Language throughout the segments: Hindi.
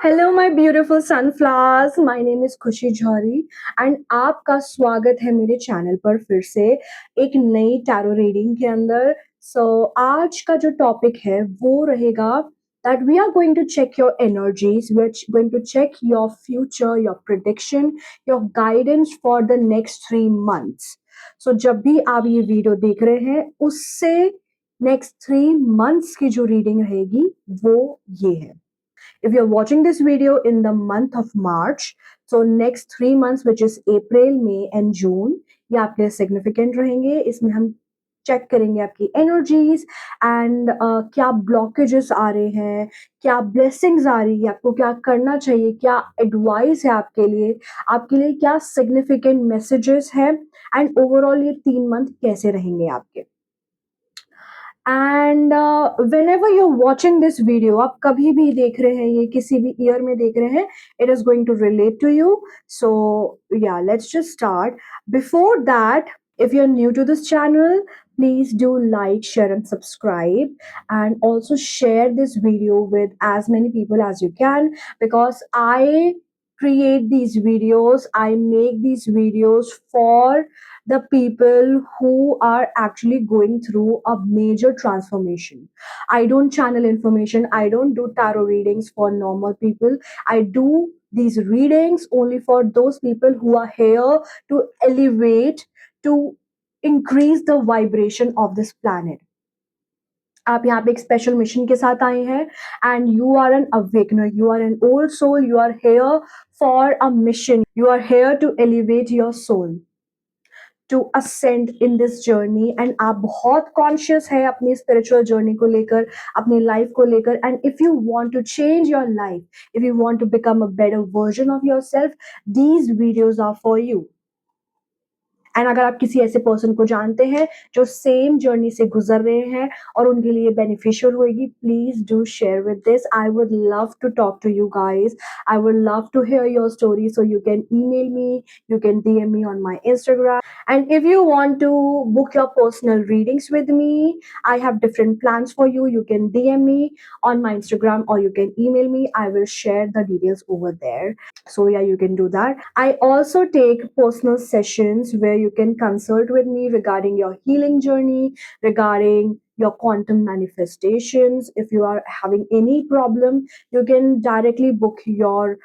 Hello my beautiful sunflowers, my name is खुशी जौहरी एंड आपका स्वागत है मेरे चैनल पर फिर से एक नई टैरो रीडिंग के अंदर। आज का जो टॉपिक है वो रहेगा that we are going to check your energies, we are going to check your future, your prediction, your guidance for the next 3 months. जब भी आप ये वीडियो देख रहे हैं उससे नेक्स्ट 3 मंथ्स की जो रीडिंग रहेगी वो ये है। If you're watching this video in the month of March, so next 3 months, which is April, May and June, ये आपके लिए सिग्निफिकेंट रहेंगे। इसमें हम चेक करेंगे आपकी एनर्जीज एंड क्या ब्लॉकेजेस आ रहे हैं, क्या ब्लेसिंग्स आ रही है, आपको क्या करना चाहिए, क्या एडवाइस है आपके लिए क्या सिग्निफिकेंट मैसेजेस है एंड ओवरऑल ये 3 मंथ कैसे रहेंगे आपके। And when ever you watching this video, आप कभी भी देख रहे हैं, ये किसी भी ईयर में देख रहे हैं, it is going to relate to you. So yeah let's just start. Before that, if you're new to this channel, please do like, share and subscribe, and also share this video with as many people as you can, because I create these videos, I make these videos for the people who are actually going through a major transformation. I don't channel information, I don't do tarot readings for normal people. I do these readings only for those people who are here to elevate, to increase the vibration of this planet. आप यहाँ पे एक स्पेशल मिशन के साथ आए हैं and you are an awakener, you are an old soul, you are here for a mission, you are here to elevate your soul, to ascend in this journey. And आप बहुत कॉन्शियस है अपनी स्पिरिचुअल जर्नी को लेकर, अपनी लाइफ को लेकर। And if you want to change your life, if you want to become a better version of yourself, these videos are for you. And अगर आप किसी ऐसे पर्सन को जानते हैं जो सेम जर्नी से गुजर रहे हैं और उनके लिए बेनिफिशियल होगी, please do share with this. I would love to talk to you guys, I would love to hear your story, so you can email me, you can DM me on my Instagram. And if you want to book your personal readings with me, I have different plans for you. You can DM me on my Instagram or you can email me. I will share the details over there. So yeah, you can do that. I also take personal sessions where you can consult with me regarding your healing journey, regarding your quantum manifestations. If you are having any problem, you can directly book your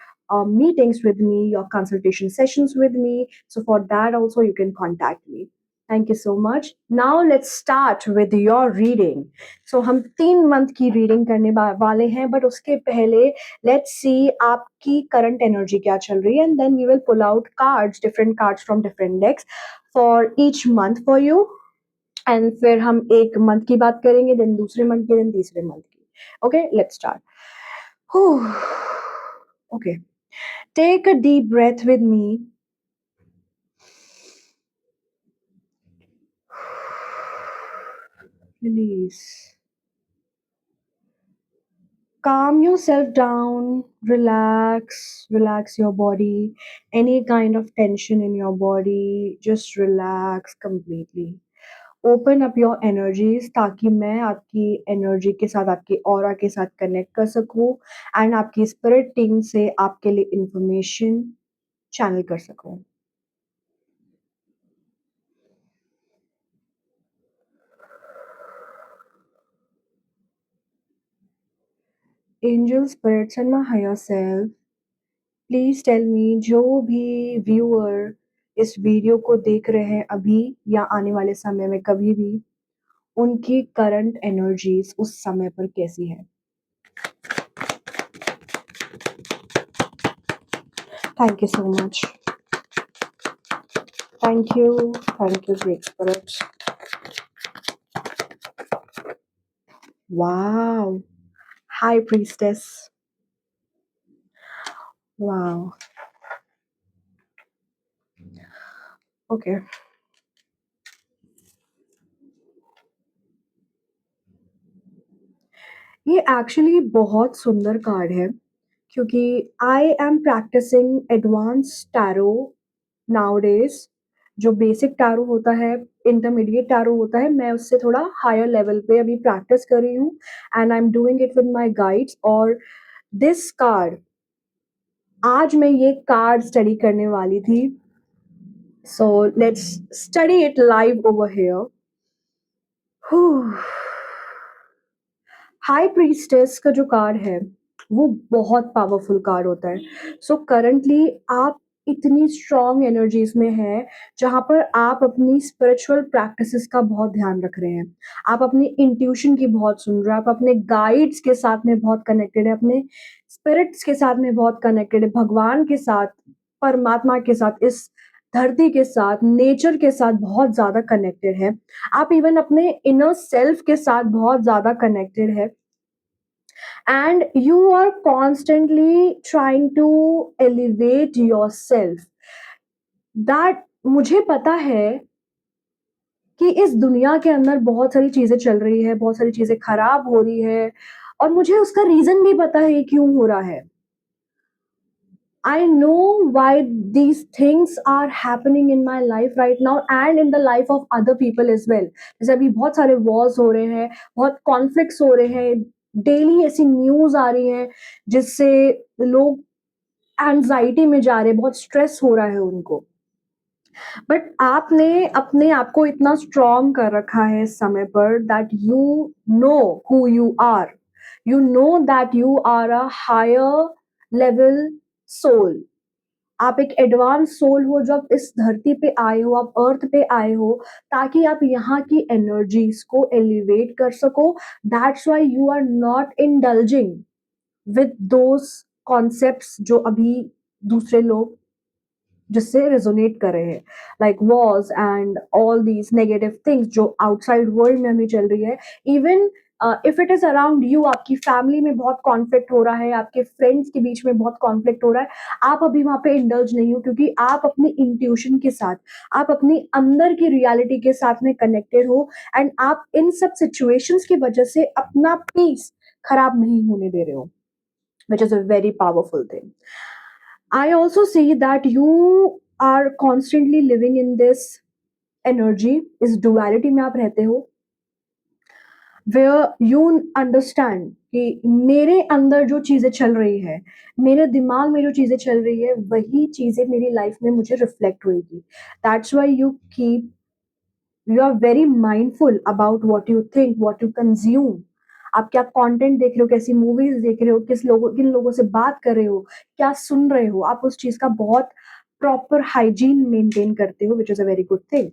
meetings with me, your consultation sessions with me. So for that also you can contact me. Thank you so much. Now let's start with your reading. So हम 3 मंथ की रीडिंग करने वाले हैं, बट उसके पहले लेट्स सी आपकी करंट एनर्जी क्या चल रही है, and then we will pull out cards, different cards from different decks for each month for you. And फिर हम एक मंथ की बात करेंगे, देन दूसरे मंथ की, देन तीसरे मंथ की। Okay, let's start. Okay, take a deep breath with me. Release. Calm yourself down, relax your body, any kind of tension in your body, just relax completely. Open up your energies, ताकि मैं आपकी एनर्जी के साथ, आपकी ऑरा के साथ कनेक्ट कर सकूं एंड आपकी स्पिरिट टीम से आपके लिए इंफॉर्मेशन चैनल कर सकूं। Angel, spirits and my higher self, please tell me, जो भी व्यूअर इस वीडियो को देख रहे हैं अभी या आने वाले समय में कभी भी, उनकी करंट एनर्जीज उस समय पर कैसी है। Thank you so much, thank you great spirits. Wow, high priestess, wow, okay. ये एक्चुअली बहुत सुंदर कार्ड है, क्योंकि I am practicing advance tarot nowadays. जो बेसिक टैरो होता है, इंटरमीडिएट टैरो होता है, मैं उससे थोड़ा हायर लेवल पे अभी प्रैक्टिस कर रही हूँ and I am doing it with my guides. और दिस कार्ड आज मैं ये कार्ड स्टडी करने वाली थी, so let's study it live over here. High priestess का जो कार्ड है वो बहुत पावरफुल कार्ड होता है। सो करंटली आप इतनी स्ट्रॉन्ग एनर्जीज में है जहां पर आप अपनी स्पिरिचुअल प्रैक्टिसेस का बहुत ध्यान रख रहे हैं। आप अपनी इंट्यूशन की बहुत सुन रहे हैं, आप अपने गाइड्स के साथ में बहुत कनेक्टेड है, अपने स्पिरिट्स के साथ में बहुत कनेक्टेड है, भगवान के साथ, परमात्मा के साथ, इस धरती के साथ, नेचर के साथ बहुत ज्यादा कनेक्टेड है। आप इवन अपने इनर सेल्फ के साथ बहुत ज्यादा कनेक्टेड है, and you are constantly trying to elevate yourself, that मुझे पता है कि इस दुनिया के अंदर बहुत सारी चीजें चल रही है, बहुत सारी चीजें खराब हो रही है, और मुझे उसका रीजन भी पता है ये क्यों हो रहा है। I know why these things are happening in my life right now and in the life of other people as well. जैसे अभी बहुत सारे वॉर्स हो रहे हैं, बहुत कॉन्फ्लिक्ट्स हो रहे हैं, डेली ऐसी न्यूज आ रही है जिससे लोग एंजाइटी में जा रहे हैं, बहुत स्ट्रेस हो रहा है उनको। बट आपने अपने आप को इतना स्ट्रॉन्ग कर रखा है इस समय पर that you know who you are, you know that you are a higher level soul. आप एक एडवांस सोल हो, जब इस धरती पे आए हो, आप अर्थ पे आए हो ताकि आप यहाँ की एनर्जीज को एलिवेट कर सको। That's why you are not indulging with those concepts जो अभी दूसरे लोग जिससे रेजोनेट कर रहे हैं, like wars and all these negative things जो आउटसाइड वर्ल्ड में अभी चल रही है। Even if it is around you, आपकी फैमिली में बहुत कॉन्फ्लिक्ट हो रहा है, आपके फ्रेंड्स के बीच में बहुत कॉन्फ्लिक्ट हो रहा है, आप अभी वहां पे इंडल्ज नहीं हो क्योंकि आप अपनी इंट्यूशन के साथ, आप अपनी अंदर की रियलिटी के साथ में कनेक्टेड हो, एंड आप इन सब सिचुएशंस की वजह से अपना पीस खराब नहीं होने दे रहे हो, which is a very powerful thing. I also see that you are constantly living in this energy, इस duality में आप रहते हो, where you understand कि मेरे अंदर जो चीजें चल रही है, मेरे दिमाग में जो चीजें चल रही है, वही चीजें मेरी लाइफ में मुझे रिफ्लेक्ट होगी। That's why you are very mindful about what you think, what you consume. आप क्या कंटेंट देख रहे हो, कैसी मूवीज देख रहे हो, किन लोगों से बात कर रहे हो, क्या सुन रहे हो, आप उस चीज का बहुत प्रॉपर हाइजीन मेंटेन करते हो, which is a very good thing.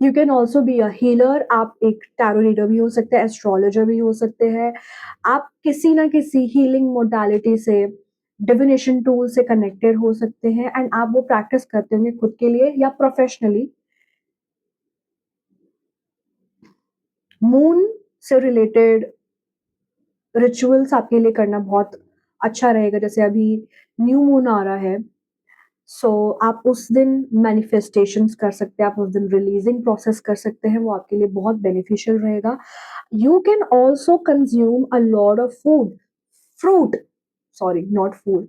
You can also be a healer, आप एक टैरो रीडर भी हो सकते हैं, एस्ट्रोलॉजर भी हो सकते हैं। आप किसी ना किसी हीलिंग मोडालिटी से, डिविनेशन टूल से कनेक्टेड हो सकते हैं, एंड आप वो प्रैक्टिस करते होंगे खुद के लिए या प्रोफेशनली। मून से रिलेटेड रिचुअल्स आपके लिए करना बहुत अच्छा रहेगा। जैसे अभी न्यू मून आ रहा है, सो आप उस दिन मैनिफेस्टेशंस कर सकते हैं, आप उस दिन रिलीजिंग प्रोसेस कर सकते हैं, वो आपके लिए बहुत बेनिफिशियल रहेगा। You can also consume a lot of food, fruit, sorry not food,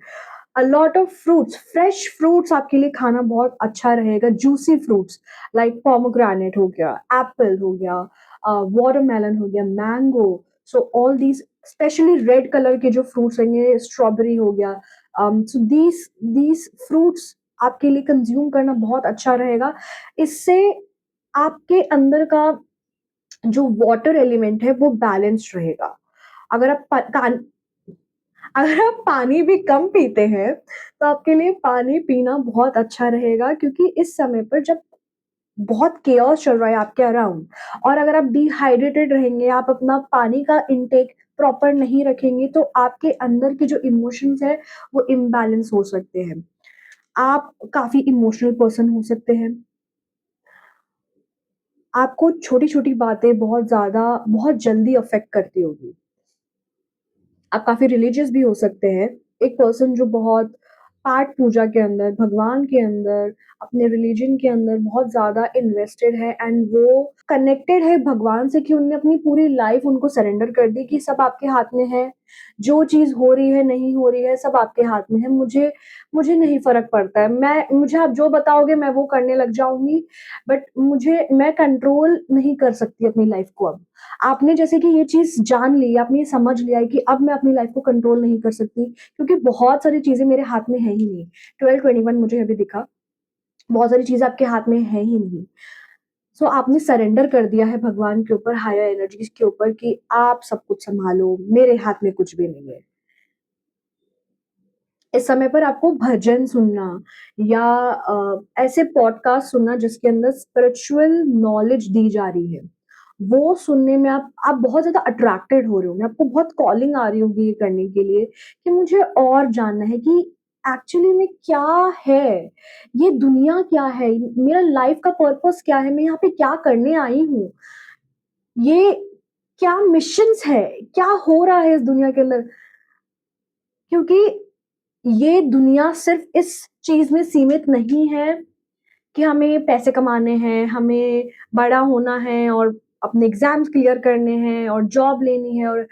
a lot of fruits, fresh fruits आपके लिए खाना बहुत अच्छा रहेगा। जूसी फ्रूट्स लाइक पोमोग्रेनेट हो गया, एप्पल हो गया, वाटरमेलन हो गया, mango. So all these, specially red colour के जो फ्रूट्स रहेंगे, स्ट्रॉबेरी हो गया, सो दीज फ्रूट्स आपके लिए कंज्यूम करना बहुत अच्छा रहेगा। इससे आपके अंदर का जो वाटर एलिमेंट है वो बैलेंस्ड रहेगा। अगर आप अगर आप पानी भी कम पीते हैं, तो आपके लिए पानी पीना बहुत अच्छा रहेगा, क्योंकि इस समय पर जब बहुत केओस चल रहा है आपके अराउंड, और अगर आप डिहाइड्रेटेड रहेंगे, आप अपना पानी का इंटेक प्रॉपर नहीं रखेंगे, तो आपके अंदर के जो इमोशंस है वो इम्बैलेंस हो सकते हैं। आप काफ़ी इमोशनल पर्सन हो सकते हैं। आपको छोटी-छोटी बातें बहुत जल्दी अफ़ेक्ट करती होगी। आप काफ़ी रिलीजियस भी हो सकते हैं। एक पर्सन जो बहुत पाठ पूजा के अंदर, भगवान के अंदर, अपने रिलीजन के अंदर बहुत ज़्यादा इन्वेस्टेड है, एंड वो कनेक्टेड है भगवान से कि उन्होंने अपनी पूरी लाइफ़ उनको सरेंडर कर दी कि सब आपके हाथ में है। जो चीज़ हो रही है, नहीं हो रही है, सब आपके हाथ में है। मुझे मुझे नहीं फ़र्क पड़ता है। मुझे आप जो बताओगे मैं वो करने लग जाऊँगी, बट मैं कंट्रोल नहीं कर सकती अपनी लाइफ़ को अब। आपने जैसे कि ये चीज़ जान ली, आपने ये समझ लिया है कि अब मैं अपनी लाइफ़ को कंट्रोल नहीं कर सकती, क्योंकि बहुत सारी चीज़ें मेरे हाथ में है ही नहीं। 12-21 मुझे अभी दिखा, बहुत सारी चीज़ें आपके हाथ में है ही नहीं। सो आपने सरेंडर कर दिया है भगवान के ऊपर, हायर एनर्जीज़ के ऊपर कि आप सब कुछ सँभालो, मेरे हाथ में कुछ भी नहीं है। इस समय पर आपको भजन सुनना या ऐसे पॉडकास्ट सुनना जिसके अंदर स्पिरिचुअल नॉलेज दी जा रही है, वो सुनने में आप बहुत ज़्यादा अट्रैक्टेड हो रहे होंगे, आपको बहुत कॉलिंग आ रही होगी ये करने के लिए कि मुझे और जानना है कि एक्चुअली में क्या है? ये दुनिया क्या है? मेरा लाइफ़ का पर्पस क्या है? मैं यहाँ पे क्या करने आई हूँ? ये क्या मिशंस है? क्या हो रहा है इस दुनिया के अंदर? क्योंकि ये दुनिया सिर्फ़ इस चीज़ में सीमित नहीं है कि हमें पैसे कमाने हैं, हमें बड़ा होना है और अपने एग्ज़ाम्स क्लियर करने हैं और जॉब लेनी है और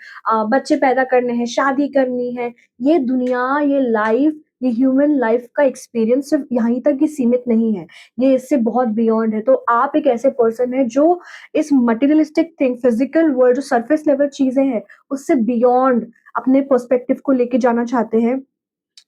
बच्चे पैदा करने हैं, शादी करनी है। ये दुनिया, ये लाइफ़, ये ह्यूमन लाइफ़ का एक्सपीरियंस सिर्फ़ यहीं तक ही सीमित नहीं है। ये इससे बहुत बियॉन्ड है। तो आप एक ऐसे पर्सन हैं जो इस मटेरियलिस्टिक थिंग, फ़िज़िकल वर्ल्ड जो सरफ़ेस लेवल चीज़ें हैं, उससे बियॉन्ड अपने पर्सपेक्टिव को लेके जाना चाहते हैं।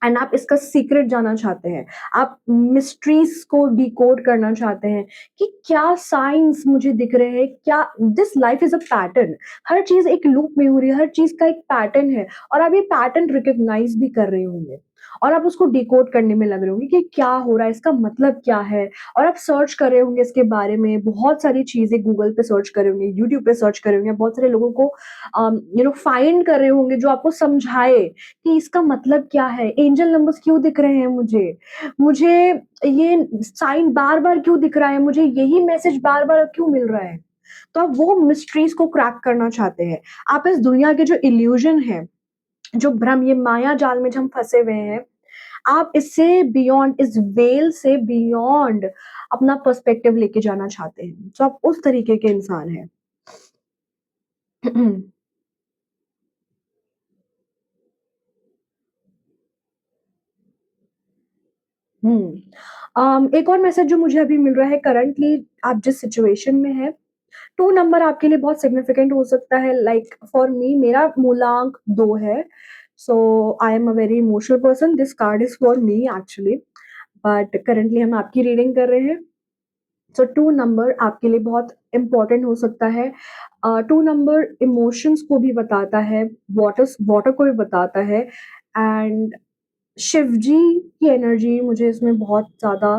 एंड आप इसका सीक्रेट जानना चाहते हैं। आप मिस्ट्रीज़ को डिकोड करना चाहते हैं कि क्या साइन्स मुझे दिख रहे हैं, क्या this life is a pattern. हर चीज़ एक लूप में हो रही है, हर चीज़ का एक पैटर्न है और आप ये पैटर्न रिकॉग्नाइज़ भी कर रहे होंगे और आप उसको डिकोड करने में लग रहे होंगे कि क्या हो रहा है, इसका मतलब क्या है? और आप सर्च कर रहे होंगे इसके बारे में, बहुत सारी चीज़ें गूगल पे सर्च कर रहे होंगे, यूट्यूब पे सर्च कर रहे होंगे, बहुत सारे लोगों को फाइंड कर रहे होंगे जो आपको समझाए कि इसका मतलब क्या है? एंजल नंबर्स क्यों दिख रहे हैं मुझे? मुझे ये साइन बार-बार क्यों दिख रहा है? मुझे यही मैसेज बार-बार क्यों मिल रहा है? तो आप वो मिस्ट्रीज़ को क्रैक करना चाहते हैं। आप इस दुनिया के जो इल्यूज़न है, जो भ्रम, ये माया जाल में जो हम फँसे हुए हैं, आप इससे बियॉन्ड, इस वेल से बियॉन्ड अपना पर्सपेक्टिव लेके जाना चाहते हैं। तो आप उस तरीके के इंसान हैं। हुँ। एक और मैसेज जो मुझे अभी मिल रहा है, करंटली आप जिस सिचुएशन में हैं, 2 नंबर आपके लिए बहुत सिग्निफिकेंट हो सकता है। लाइक फॉर मी, मेरा मूलांक 2 है। So I am a very emotional person, this card is for me actually, but currently हम आपकी रीडिंग कर रहे हैं। सो 2 नंबर आपके लिए बहुत इम्पोर्टेंट हो सकता है। 2 नंबर इमोशंस को भी बताता है, वाटर को भी बताता है एंड शिव जी की एनर्जी मुझे इसमें बहुत ज़्यादा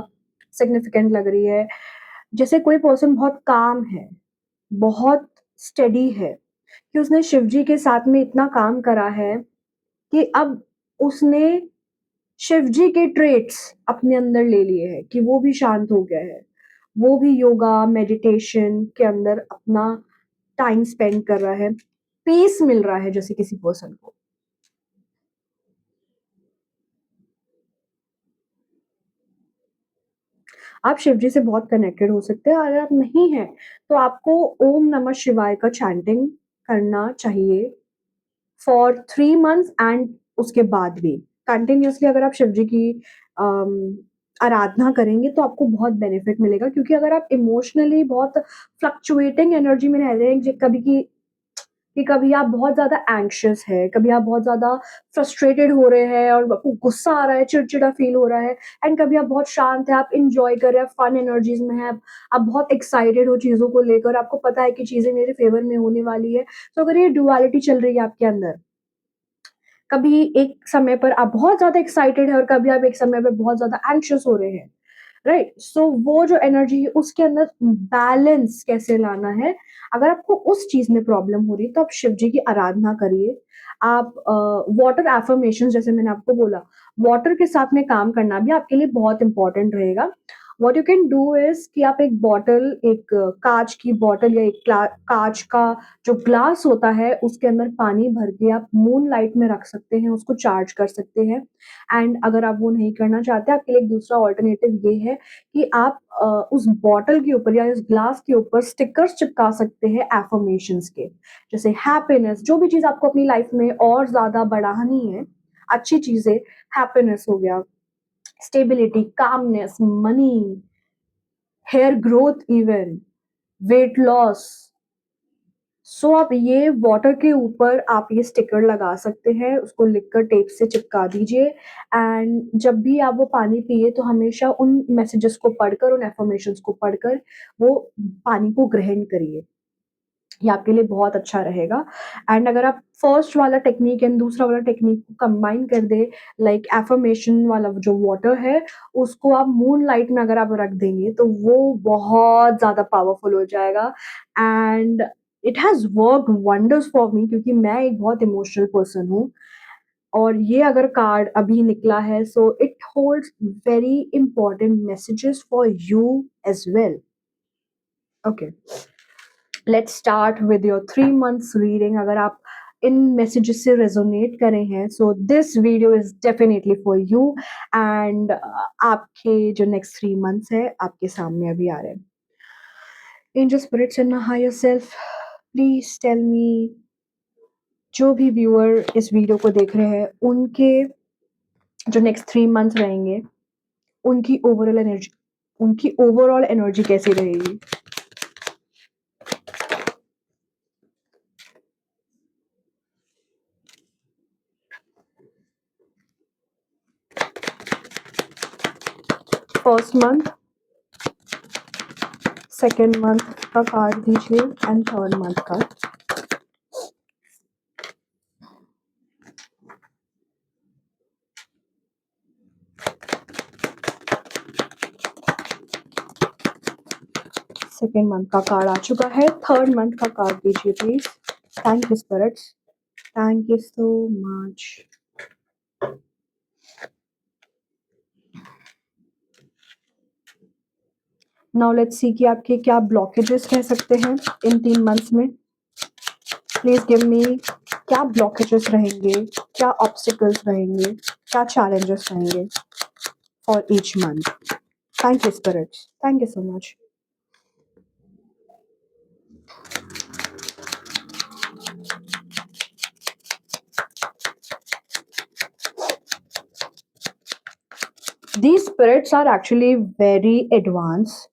सिग्निफिकेंट लग रही है। जैसे कोई पर्सन बहुत काम है, बहुत स्टेडी है, कि उसने शिव जी के साथ में इतना काम करा है कि अब उसने शिव जी के ट्रेट्स अपने अंदर ले लिए हैं कि वो भी शांत हो गया है। वो भी योगा, मेडिटेशन के अंदर अपना टाइम स्पेंड कर रहा है। पीस मिल रहा है जैसे किसी पर्सन को। आप शिव जी से बहुत कनेक्टेड हो सकते हैं और अगर आप नहीं हैं, तो आपको ओम नमः शिवाय का चैंटिंग करना चाहिए फॉर 3 मंथ्स एंड उसके बाद भी। कंटिन्यूअसली अगर आप शिव जी की अम, आराधना करेंगे तो आपको बहुत बेनिफिट मिलेगा, क्योंकि अगर आप इमोशनली बहुत फ्लक्चुएटिंग एनर्जी में रह रहे हैं, कि कभी आप बहुत ज़्यादा एंग्ज़ियस हैं, कभी आप बहुत ज़्यादा फ्रस्ट्रेटेड हो रहे हैं और आपको गुस्सा आ रहा है, चिड़चिड़ा फ़ील हो रहा है एंड कभी आप बहुत शांत हैं, आप एन्जॉय कर रहे हैं, फन एनर्जीज़ में हैं, आप बहुत एक्साइटेड हो चीज़ों को लेकर, आपको पता है कि चीज़ें मेरे फ़ेवर में होने वाली है। तो अगर ये डुअलिटी चल रही है आपके अंदर, कभी एक समय पर आप बहुत ज़्यादा एक्साइटेड हैं और कभी आप एक समय पे बहुत ज़्यादा एंग्ज़ियस हो रहे हैं, राइट? सो वो जो एनर्जी है उसके अंदर बैलेंस कैसे लाना है, अगर आपको उस चीज़ में प्रॉब्लम हो रही है तो आप शिव जी की आराधना करिए। आप वाटर अफ़र्मेशंस, जैसे मैंने आपको बोला, वाटर के साथ में काम करना भी आपके लिए बहुत इम्पोर्टेंट रहेगा। What you can do is कि आप एक बॉटल, एक कांच की बॉटल या एक कांच का जो ग्लास होता है उसके अंदर पानी भर के आप मून लाइट में रख सकते हैं, उसको चार्ज कर सकते हैं। एंड अगर आप वो नहीं करना चाहते, आपके लिए एक दूसरा ऑल्टरनेटिव ये है कि आप उस बॉटल के ऊपर या उस ग्लास के ऊपर स्टिकर्स चिपका सकते हैं एफर्मेशंस के, जैसे हैप्पीनेस, जो भी चीज़ आपको अपनी लाइफ में और ज़्यादा बढ़ानी है, अच्छी चीज़ें, हैप्पीनेस हो गया, stability, calmness, money, hair growth even, weight loss. So आप ये वाटर के ऊपर आप ये स्टिकर लगा सकते हैं, उसको लिखकर टेप से चिपका दीजिए। एंड जब भी आप वो पानी पिए तो हमेशा उन मैसेजेस को पढ़कर, उन एफर्मेशंस को पढ़कर वो पानी को ग्रहण करिए। ये आपके लिए बहुत अच्छा रहेगा। एंड अगर आप फर्स्ट वाला टेक्नीक एंड दूसरा वाला टेक्नीक को कंबाइन कर दे, लाइक एफर्मेशन वाला जो वाटर है, उसको आप मून लाइट में अगर आप रख देंगे तो वो बहुत ज़्यादा पावरफुल हो जाएगा। And it has work wonders for me, क्योंकि मैं एक बहुत इमोशनल पर्सन हूँ। और ये अगर कार्ड अभी निकला है, so it holds very important messages for you as well. Okay, let's start with your 3 months reading. अगर आप इन मैसेजेस से रेजोनेट करे हैं, so this video is definitely for you. And आपके जो नेक्स्ट 3 months है आपके सामने अभी आ रहे हैं। Angel spirits and higher self, please tell me, जो भी व्यूअर इस वीडियो को देख रहे हैं उनके जो नेक्स्ट 3 months रहेंगे, उनकी ओवरऑल एनर्जी कैसी रहेगी। फर्स्ट मंथ, सेकेंड मंथ का कार्ड दीजिए एंड थर्ड मंथ का। सेकेंड मंथ का कार्ड आ चुका है, थर्ड मंथ का कार्ड दीजिए please. Thank you spirits, thank you so much. Now let's see कि आपके क्या ब्लॉकेजेस रह सकते हैं इन 3 months में। प्लीज गिव मी, क्या ब्लॉकेजेस रहेंगे, क्या ऑब्स्टिकल्स रहेंगे, क्या चैलेंजेस रहेंगे for each month. Thank you spirits, thank you so much. These spirits are actually very advanced.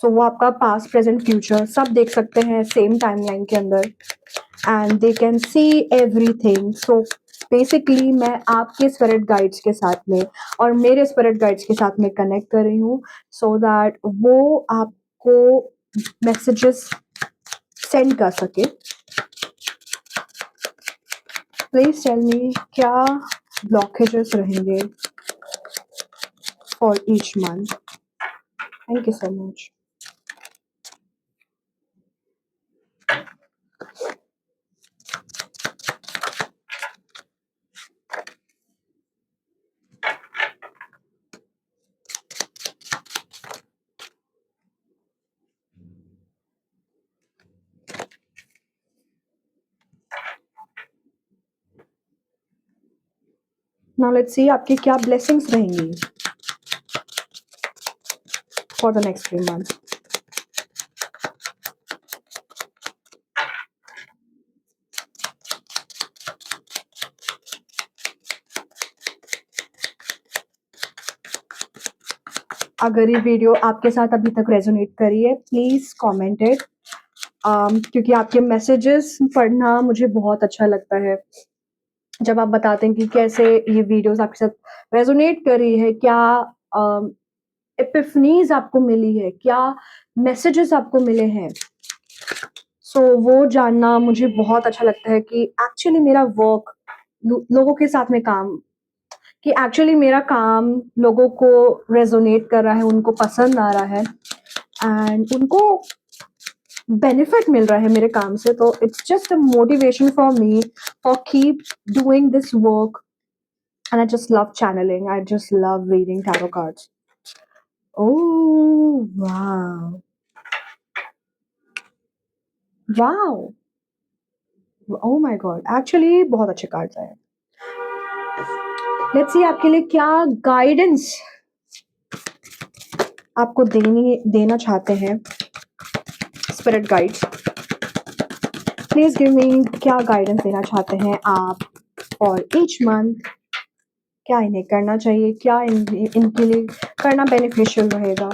So वो आपका पास्ट प्रेजेंट फ्यूचर सब देख सकते हैं सेम टाइमलाइन के अंदर, and they can see everything. So basically मैं आपके स्पिरिट गाइड्स के साथ में और मेरे स्पिरिट गाइड्स के साथ में कनेक्ट कर रही हूँ, सो दैट वो आपको मैसेजेस सेंड कर सके। प्लीज टेल मी, क्या ब्लॉकेजेस रहेंगे for each month. Thank you so much. Now let's सी आपकी क्या ब्लेसिंग्स रहेंगी फॉर द नेक्स्ट 3 months। अगर ये वीडियो आपके साथ अभी तक रेजोनेट करी है, प्लीज कॉमेंट इट, क्योंकि आपके मैसेजेस पढ़ना मुझे बहुत अच्छा लगता है। जब आप बताते हैं कि कैसे ये वीडियोस आपके साथ रेजोनेट कर रही है, क्या एपिफनीज आपको मिली है, क्या मैसेजेस आपको मिले हैं। सो वो जानना मुझे बहुत अच्छा लगता है कि एक्चुअली मेरा वर्क लोगों के साथ में काम, कि एक्चुअली मेरा काम लोगों को रेजोनेट कर रहा है, उनको पसंद आ रहा है एंड उनको बेनिफिट मिल रहा है मेरे काम से। तो it's just a motivation for me for keep doing this work, and I just love channelling, I just love reading tarot cards. Oh wow! Wow! Oh my god! Actually बहुत अच्छे कार्ड्स आए हैं। लेट्स सी आपके लिए क्या गाइडेंस आपको देना चाहते हैं spirit guides. Please give me, क्या गाइडेंस देना चाहते हैं आप फॉर ईच मंथ? क्या इन्हें करना चाहिए, क्या इनके लिए करना बेनिफिशियल रहेगा?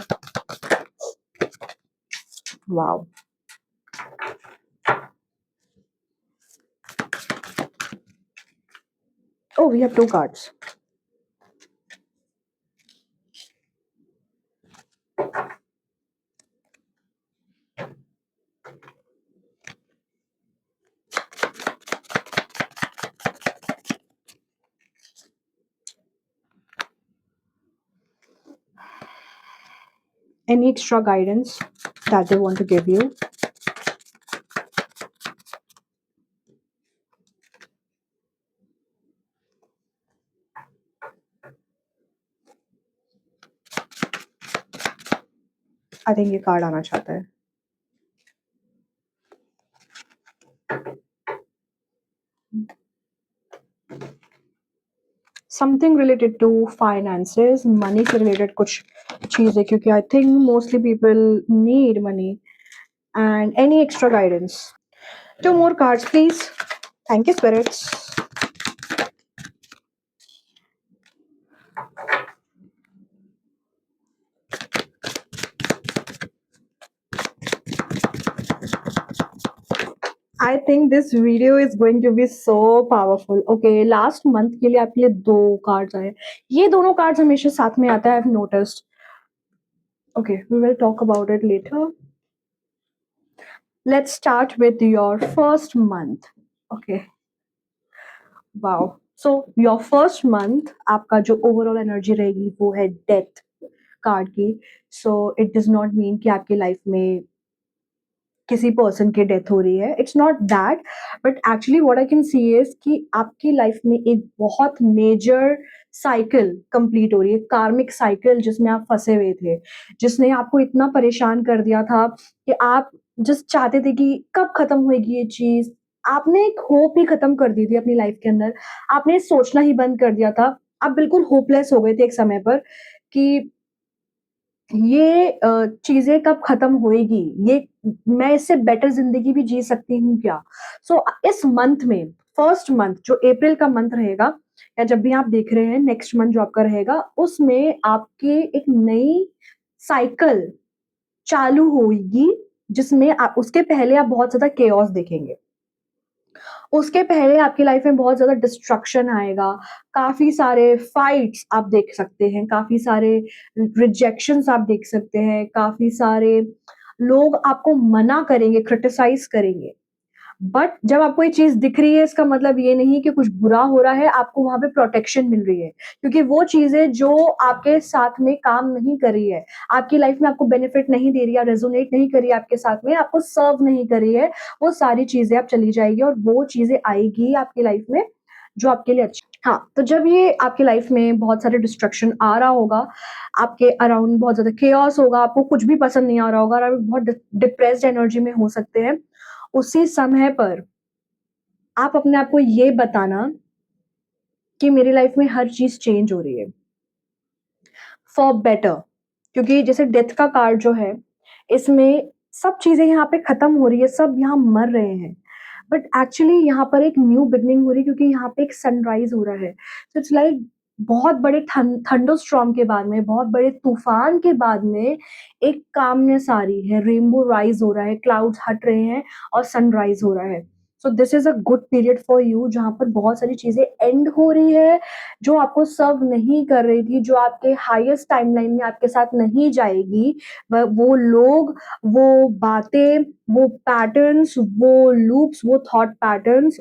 Wow! Oh, we have two cards. Any extra guidance that they want to give you? I think ये कार्ड आना चाहता है। Something related to finances, money से रिलेटेड कुछ चीज़ें, क्योंकि I think mostly people need money. And any extra guidance? Two more cards, please. Thank you, spirits. I think this video is going to be so powerful. Okay, last month के लिए आपके लिए दो cards आए। ये दोनों cards हमेशा साथ में आता है, I've noticed. Okay, we will talk about it later. Let's start with your first month. Okay. Wow. So your first month आपका जो overall energy रहेगी वो है death कार्ड की। So it does not mean कि आपकी लाइफ में किसी पर्सन की डेथ हो रही है। It's not that, but actually what I can see is कि आपकी लाइफ में एक बहुत मेजर साइकिल कंप्लीट हो रही है, कार्मिक साइकिल जिसमें आप फंसे हुए थे, जिसने आपको इतना परेशान कर दिया था कि आप जस्ट चाहते थे कि कब खत्म होएगी ये चीज। आपने एक होप ही खत्म कर दी थी अपनी लाइफ के अंदर, आपने सोचना ही बंद कर दिया था। आप बिल्कुल होपलेस हो गए थे एक समय पर कि ये चीज़ें कब खत्म होएगी? ये मैं इससे बेटर ज़िंदगी भी जी सकती हूँ क्या? सो इस मंथ में फर्स्ट मंथ जो अप्रैल का मंथ रहेगा, या जब भी आप देख रहे हैं नेक्स्ट मंथ जो आपका रहेगा, उसमें आपकी एक नई साइकिल चालू होएगी, जिसमें आप उसके पहले आप बहुत ज़्यादा केओस देखेंगे। उसके पहले आपकी लाइफ में बहुत ज़्यादा डिस्ट्रक्शन आएगा, काफ़ी सारे फाइट्स आप देख सकते हैं, काफ़ी सारे रिजेक्शंस आप देख सकते हैं, काफ़ी सारे लोग आपको मना करेंगे, क्रिटिसाइज़ करेंगे। बट जब आपको ये चीज़ दिख रही है, इसका मतलब ये नहीं कि कुछ बुरा हो रहा है, आपको वहाँ पे प्रोटेक्शन मिल रही है। क्योंकि वो चीज़ें जो आपके साथ में काम नहीं कर रही है, आपकी लाइफ में आपको बेनिफिट नहीं दे रही है, रेज़ोनेट नहीं कर रही है आपके साथ में, आपको सर्व नहीं कर रही है, वो सारी चीज़ें अब चली जाएगी और वो चीज़ें आएगी आपकी लाइफ में जो आपके लिए अच्छी। हाँ, तो जब ये आपकी लाइफ में बहुत सारे डिस्ट्रक्शन आ रहा होगा, आपके अराउंड बहुत ज़्यादा केओस होगा, आपको कुछ भी पसंद नहीं आ रहा होगा और आप बहुत डिप्रेस्ड एनर्जी में हो सकते हैं, उसी समय पर आप अपने आप को ये बताना कि मेरी लाइफ में हर चीज़ चेंज हो रही है फॉर बेटर। क्योंकि जैसे डेथ का कार्ड जो है, इसमें सब चीज़ें यहाँ पे खत्म हो रही है, सब यहाँ मर रहे हैं। बट एक्चुअली यहाँ पर एक न्यू बिगिनिंग हो रही है, क्योंकि यहाँ पे एक सनराइज़ हो रहा है। सो इट्स लाइक बहुत बड़े थंडर स्टॉर्म के बाद में, बहुत बड़े तूफान के बाद में एक कामनेस आ रही है, रेनबो राइज़ हो रहा है, क्लाउड्स हट रहे हैं और सनराइज़ हो रहा है। So this is a good period for you, जहाँ पर बहुत सारी चीज़ें एंड हो रही है, जो आपको सर्व नहीं कर रही थी, जो आपके हाईएस्ट टाइमलाइन में आपके साथ नहीं जाएगी, वो लोग, वो बातें, वो पैटर्न्स, वो लूप्स, वो थॉट पैटर्न्स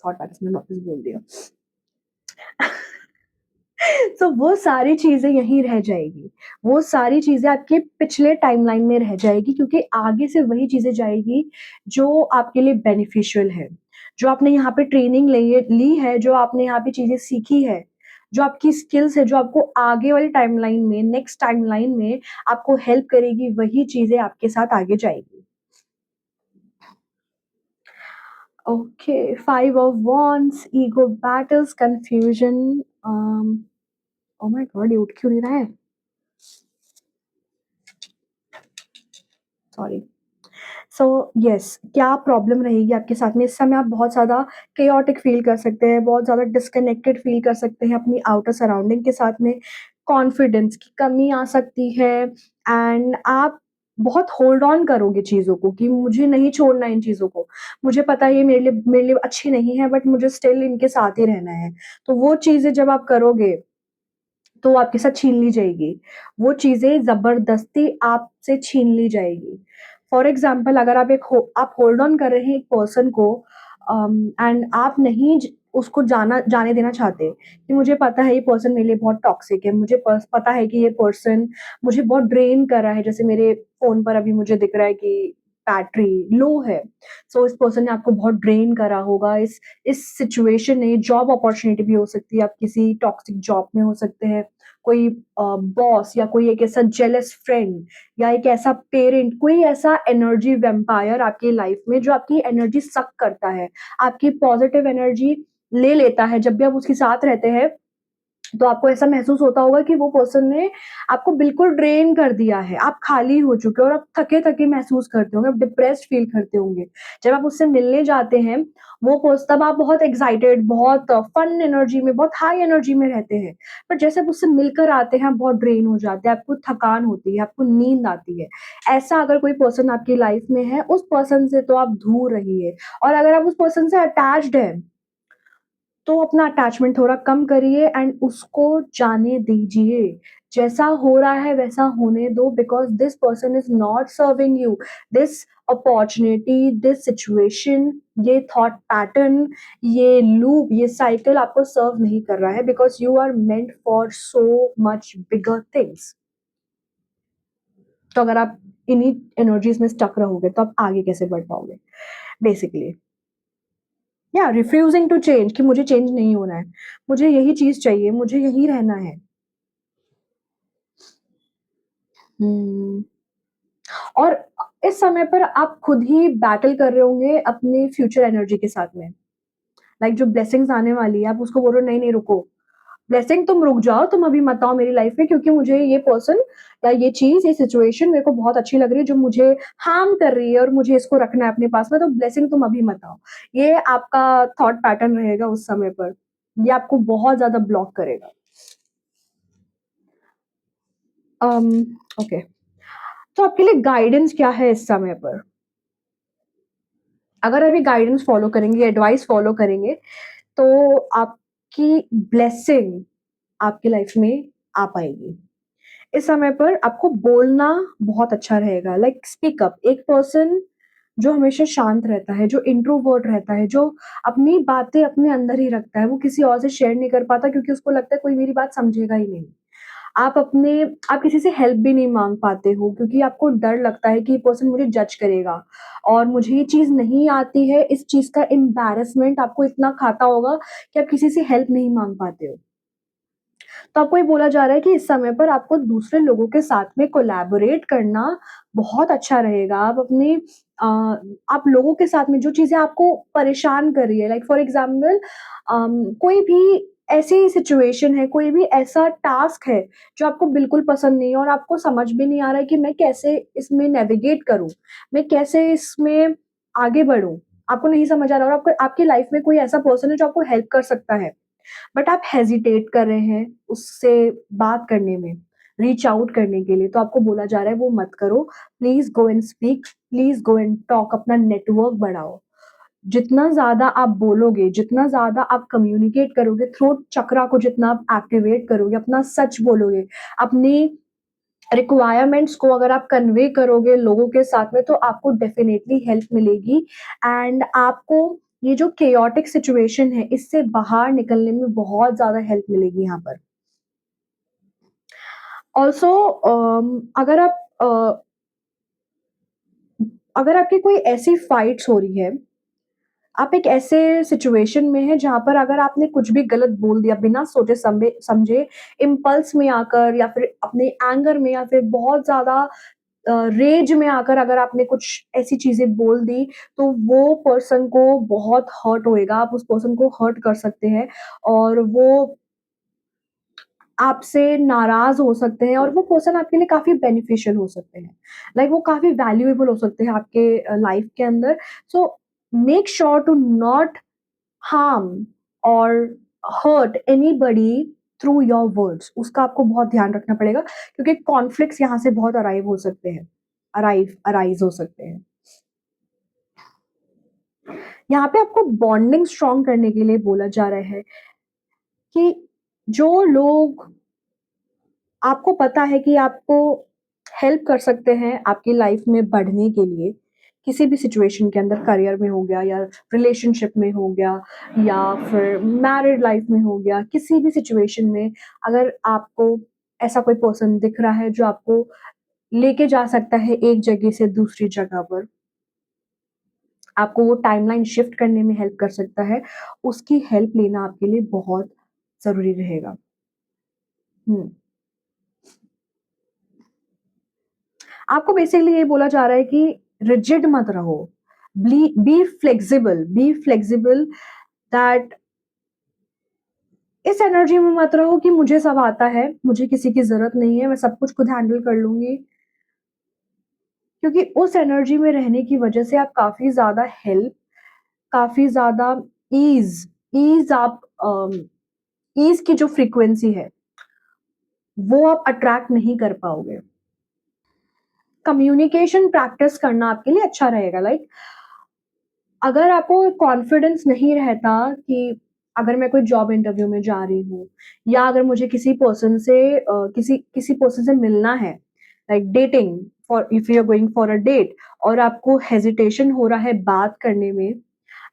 मैंने वापस बोल दिया। तो वो सारी चीज़ें यहीं रह जाएगी। वो सारी चीज़ें आपके पिछले टाइमलाइन में रह जाएगी, क्योंकि आगे से वही चीज़ें जाएगी जो आपके लिए बेनिफिशियल है। जो आपने यहाँ पे ट्रेनिंग ली है, जो आपने यहाँ पे चीज़ें सीखी है, जो आपकी स्किल्स है, जो आपको आगे वाली टाइमलाइन में, नेक्स्ट टाइमलाइन में आपको हेल्प करेगी, वही चीज़ें आपके साथ आगे जाएगी। Okay, 5 of wands, ego battles, confusion, oh my God! ये उठ क्यों नहीं रहा है? सॉरी। सो यस, क्या प्रॉब्लम रहेगी आपके साथ में? इस समय आप बहुत ज़्यादा केओटिक फ़ील कर सकते हैं, बहुत ज़्यादा डिस्कनेक्टेड फ़ील कर सकते हैं अपनी आउटर सराउंडिंग के साथ में, कॉन्फिडेंस की कमी आ सकती है एंड आप बहुत होल्ड ऑन करोगे चीज़ों को कि मुझे नहीं छोड़ना इन चीज़ों को। मुझे पता है ये मेरे लिए अच्छी नहीं है, बट मुझे स्टिल इनके साथ ही रहना है। तो वो चीज़ें जब आप करोगे तो वो आपके साथ छीन ली जाएगी। वो चीज़ें ज़बरदस्ती आपसे छीन ली जाएगी। फॉर एग्ज़ाम्पल, अगर आप होल्ड ऑन कर रहे हैं एक पर्सन को एंड आप नहीं उसको जाने देना चाहते कि मुझे पता है ये पर्सन मेरे लिए बहुत टॉक्सिक है, मुझे पता है कि ये पर्सन मुझे बहुत ड्रेन कर रहा है, जैसे मेरे फ़ोन पर अभी मुझे दिख रहा है कि बैटरी लो है। सो इस पर्सन ने आपको बहुत ड्रेन करा होगा। इस सिचुएशन में जॉब अपॉर्च्युनिटी भी हो सकती है, आप किसी टॉक्सिक जॉब में हो सकते हैं, कोई बॉस या कोई एक ऐसा जेलस फ्रेंड या एक ऐसा पेरेंट, कोई ऐसा एनर्जी वैम्पायर आपकी लाइफ में जो आपकी एनर्जी सक करता है, आपकी पॉजिटिव एनर्जी ले लेता है। जब भी आप उसके साथ रहते हैं तो आपको ऐसा महसूस होता होगा कि वो पर्सन ने आपको बिल्कुल ड्रेन कर दिया है, आप खाली हो चुके हो और आप थके-थके महसूस करते होंगे, आप डिप्रेस्ड फ़ील करते होंगे। जब आप उससे मिलने जाते हैं, वो पर्स तब आप बहुत एक्साइटेड, बहुत फन एनर्जी में, बहुत हाई एनर्जी में रहते हैं। पर जैसे आप उससे मिलकर आते हैं, आप बहुत ड्रेन हो जाते हैं, आपको थकान होती है, आपको नींद आती है। ऐसा अगर कोई पर्सन आपकी लाइफ़ में है, उस पर्सन से तो आप दूर रहिए और अगर आप उस पर्सन से अटैच्ड हैं तो अपना अटैचमेंट थोड़ा कम करिए एंड उसको जाने दीजिए। जैसा हो रहा है वैसा होने दो because this person is not serving you. This opportunity, this situation, ये थॉट पैटर्न, ये लूप, ये साइकिल आपको सर्व नहीं कर रहा है because you are meant for so much bigger things. तो अगर आप इन्हीं एनर्जीज़ में स्टक रहोगे तो आप आगे कैसे बढ़ पाओगे बेसिकली। या रिफ्यूजिंग टू चेंज कि मुझे चेंज नहीं होना है, मुझे यही चीज़ चाहिए, मुझे यही रहना है। हुँ। और इस समय पर आप खुद ही बैटल कर रहे होंगे अपने फ्यूचर एनर्जी के साथ में। लाइक जो ब्लेसिंग्स आने वाली है, आप उसको बोल रहे हो नहीं, नहीं रुको। ब्लेसिंग तुम रुक जाओ, तुम अभी मत आओ मेरी लाइफ में क्योंकि मुझे ये पर्सन या ये चीज़, ये सिचुएशन मेरे को बहुत अच्छी लग रही है जो मुझे हार्म कर रही है और मुझे इसको रखना है अपने पास में, तो ब्लेसिंग तुम अभी मत आओ। ये आपका थॉट पैटर्न रहेगा उस समय पर। ये आपको बहुत ज़्यादा ब्लॉक करेगा। अम, ओके। तो आपके लिए गाइडेंस क्या है इस समय पर? अगर अभी गाइडेंस फ़ॉलो करेंगे, एडवाइस फ़ॉलो करेंगे, तो आपकी ब्लेसिंग आपकी लाइफ़ में आ पाएगी। इस समय पर आपको बोलना बहुत अच्छा रहेगा, लाइक स्पीक अप। एक पर्सन जो हमेशा शांत रहता है, जो इंट्रोवर्ट रहता है, जो अपनी बातें अपने अंदर ही रखता है, वो किसी और से शेयर नहीं कर पाता क्योंकि उसको लगता है कोई मेरी बात समझेगा ही नहीं। आप अपने आप किसी से हेल्प भी नहीं माँग पाते हो क्योंकि आपको डर लगता है कि ये पर्सन मुझे जज करेगा और मुझे ये चीज़ नहीं आती है, इस चीज़ का एम्बैरेसमेंट आपको इतना खाता होगा कि आप किसी से हेल्प नहीं माँग पाते हो। तो आपको ये बोला जा रहा है कि इस समय पर आपको दूसरे लोगों के साथ में कोलैबोरेट करना बहुत अच्छा रहेगा। अ, आप लोगों के साथ में जो चीज़ें आपको परेशान कर रही है, लाइक फॉर एग्ज़ाम्पल कोई भी ऐसी सिचुएशन है, कोई भी ऐसा टास्क है जो आपको बिल्कुल पसंद नहीं है और आपको समझ भी नहीं आ रहा है कि मैं कैसे इसमें नेविगेट करूँ? मैं कैसे इसमें आगे बढ़ूँ? आपको नहीं समझ आ रहा और आपको आपकी लाइफ़ में कोई ऐसा पर्सन है जो आपको हेल्प कर सकता है। बट आप हेजिटेट कर रहे हैं उससे बात करने में, रीच आउट करने के लिए, तो आपको बोला जा रहा है वो मत करो। Please go and speak, please go and talk, अपना नेटवर्क बढ़ाओ। जितना ज़्यादा आप बोलोगे, जितना ज़्यादा आप कम्युनिकेट करोगे, थ्रोट चक्रा को जितना आप एक्टिवेट करोगे, अपना सच बोलोगे, अपनी रिक्वायरमेंट्स को अगर आप कन्वे करोगे लोगों के साथ में तो आपको डेफ़िनेटली हेल्प मिलेगी एंड आपको ये जो केओटिक सिचुएशन है इससे बाहर निकलने में बहुत ज़्यादा हेल्प मिलेगी यहाँ पर। ऑल्सो अगर आप अगर आपकी कोई ऐसी फाइट्स हो रही है आप एक ऐसे सिचुएशन में हैं जहाँ पर अगर आपने कुछ भी गलत बोल दिया बिना सोचे समझे, इम्पल्स में आकर या फिर अपने एंगर में या फिर बहुत ज़्यादा रेज में आकर अगर आपने कुछ ऐसी चीज़ें बोल दी, तो वो पर्सन को बहुत हर्ट होएगा। आप उस पर्सन को हर्ट कर सकते हैं और वो आपसे नाराज़ हो सकते हैं और वो पर्सन आपके लिए काफ़ी बेनिफिशियल हो सकते हैं। लाइक वो काफ़ी वैल्यूएबल हो सकते हैं आपके लाइफ़ के अंदर। So make sure to not harm और hurt anybody through your words. उसका आपको बहुत ध्यान रखना पड़ेगा क्योंकि कॉन्फ्लिक्ट्स यहाँ से बहुत अराइव हो सकते हैं, अराइज़ हो सकते हैं। यहाँ पे आपको बॉन्डिंग स्ट्रॉन्ग करने के लिए बोला जा रहा है कि जो लोग आपको पता है कि आपको हेल्प कर सकते हैं आपकी लाइफ में बढ़ने के लिए, किसी भी सिचुएशन के अंदर करियर में हो गया या रिलेशनशिप में हो गया या फिर मैरिड लाइफ में हो गया, किसी भी सिचुएशन में अगर आपको ऐसा कोई पर्सन दिख रहा है जो आपको लेके जा सकता है एक जगह से दूसरी जगह पर, आपको वो टाइमलाइन शिफ्ट करने में हेल्प कर सकता है, उसकी हेल्प लेना आपके लिए बहुत ज़रूरी रहेगा। हुँ। आपको बेसिकली ये बोला जा रहा है कि रिजिड मत रहो। बी फ्लेक्सिबल दैट इस एनर्जी में मत रहो कि मुझे सब आता है, मुझे किसी की ज़रूरत नहीं है, मैं सब कुछ खुद हैंडल कर लूँगी। क्योंकि उस एनर्जी में रहने की वजह से आप काफ़ी ज़्यादा हेल्प, काफ़ी ज़्यादा ईज़ ईज़ आप ईज़ की जो फ्रीक्वेंसी है, वो आप अट्रैक्ट नहीं कर पाओगे। कम्युनिकेशन प्रैक्टिस करना आपके लिए अच्छा रहेगा। लाइक अगर आपको कॉन्फिडेंस नहीं रहता कि अगर मैं कोई जॉब इंटरव्यू में जा रही हूँ या अगर मुझे किसी पर्सन से मिलना है, like dating, for if you are going for a date और आपको हेजिटेशन हो रहा है बात करने में,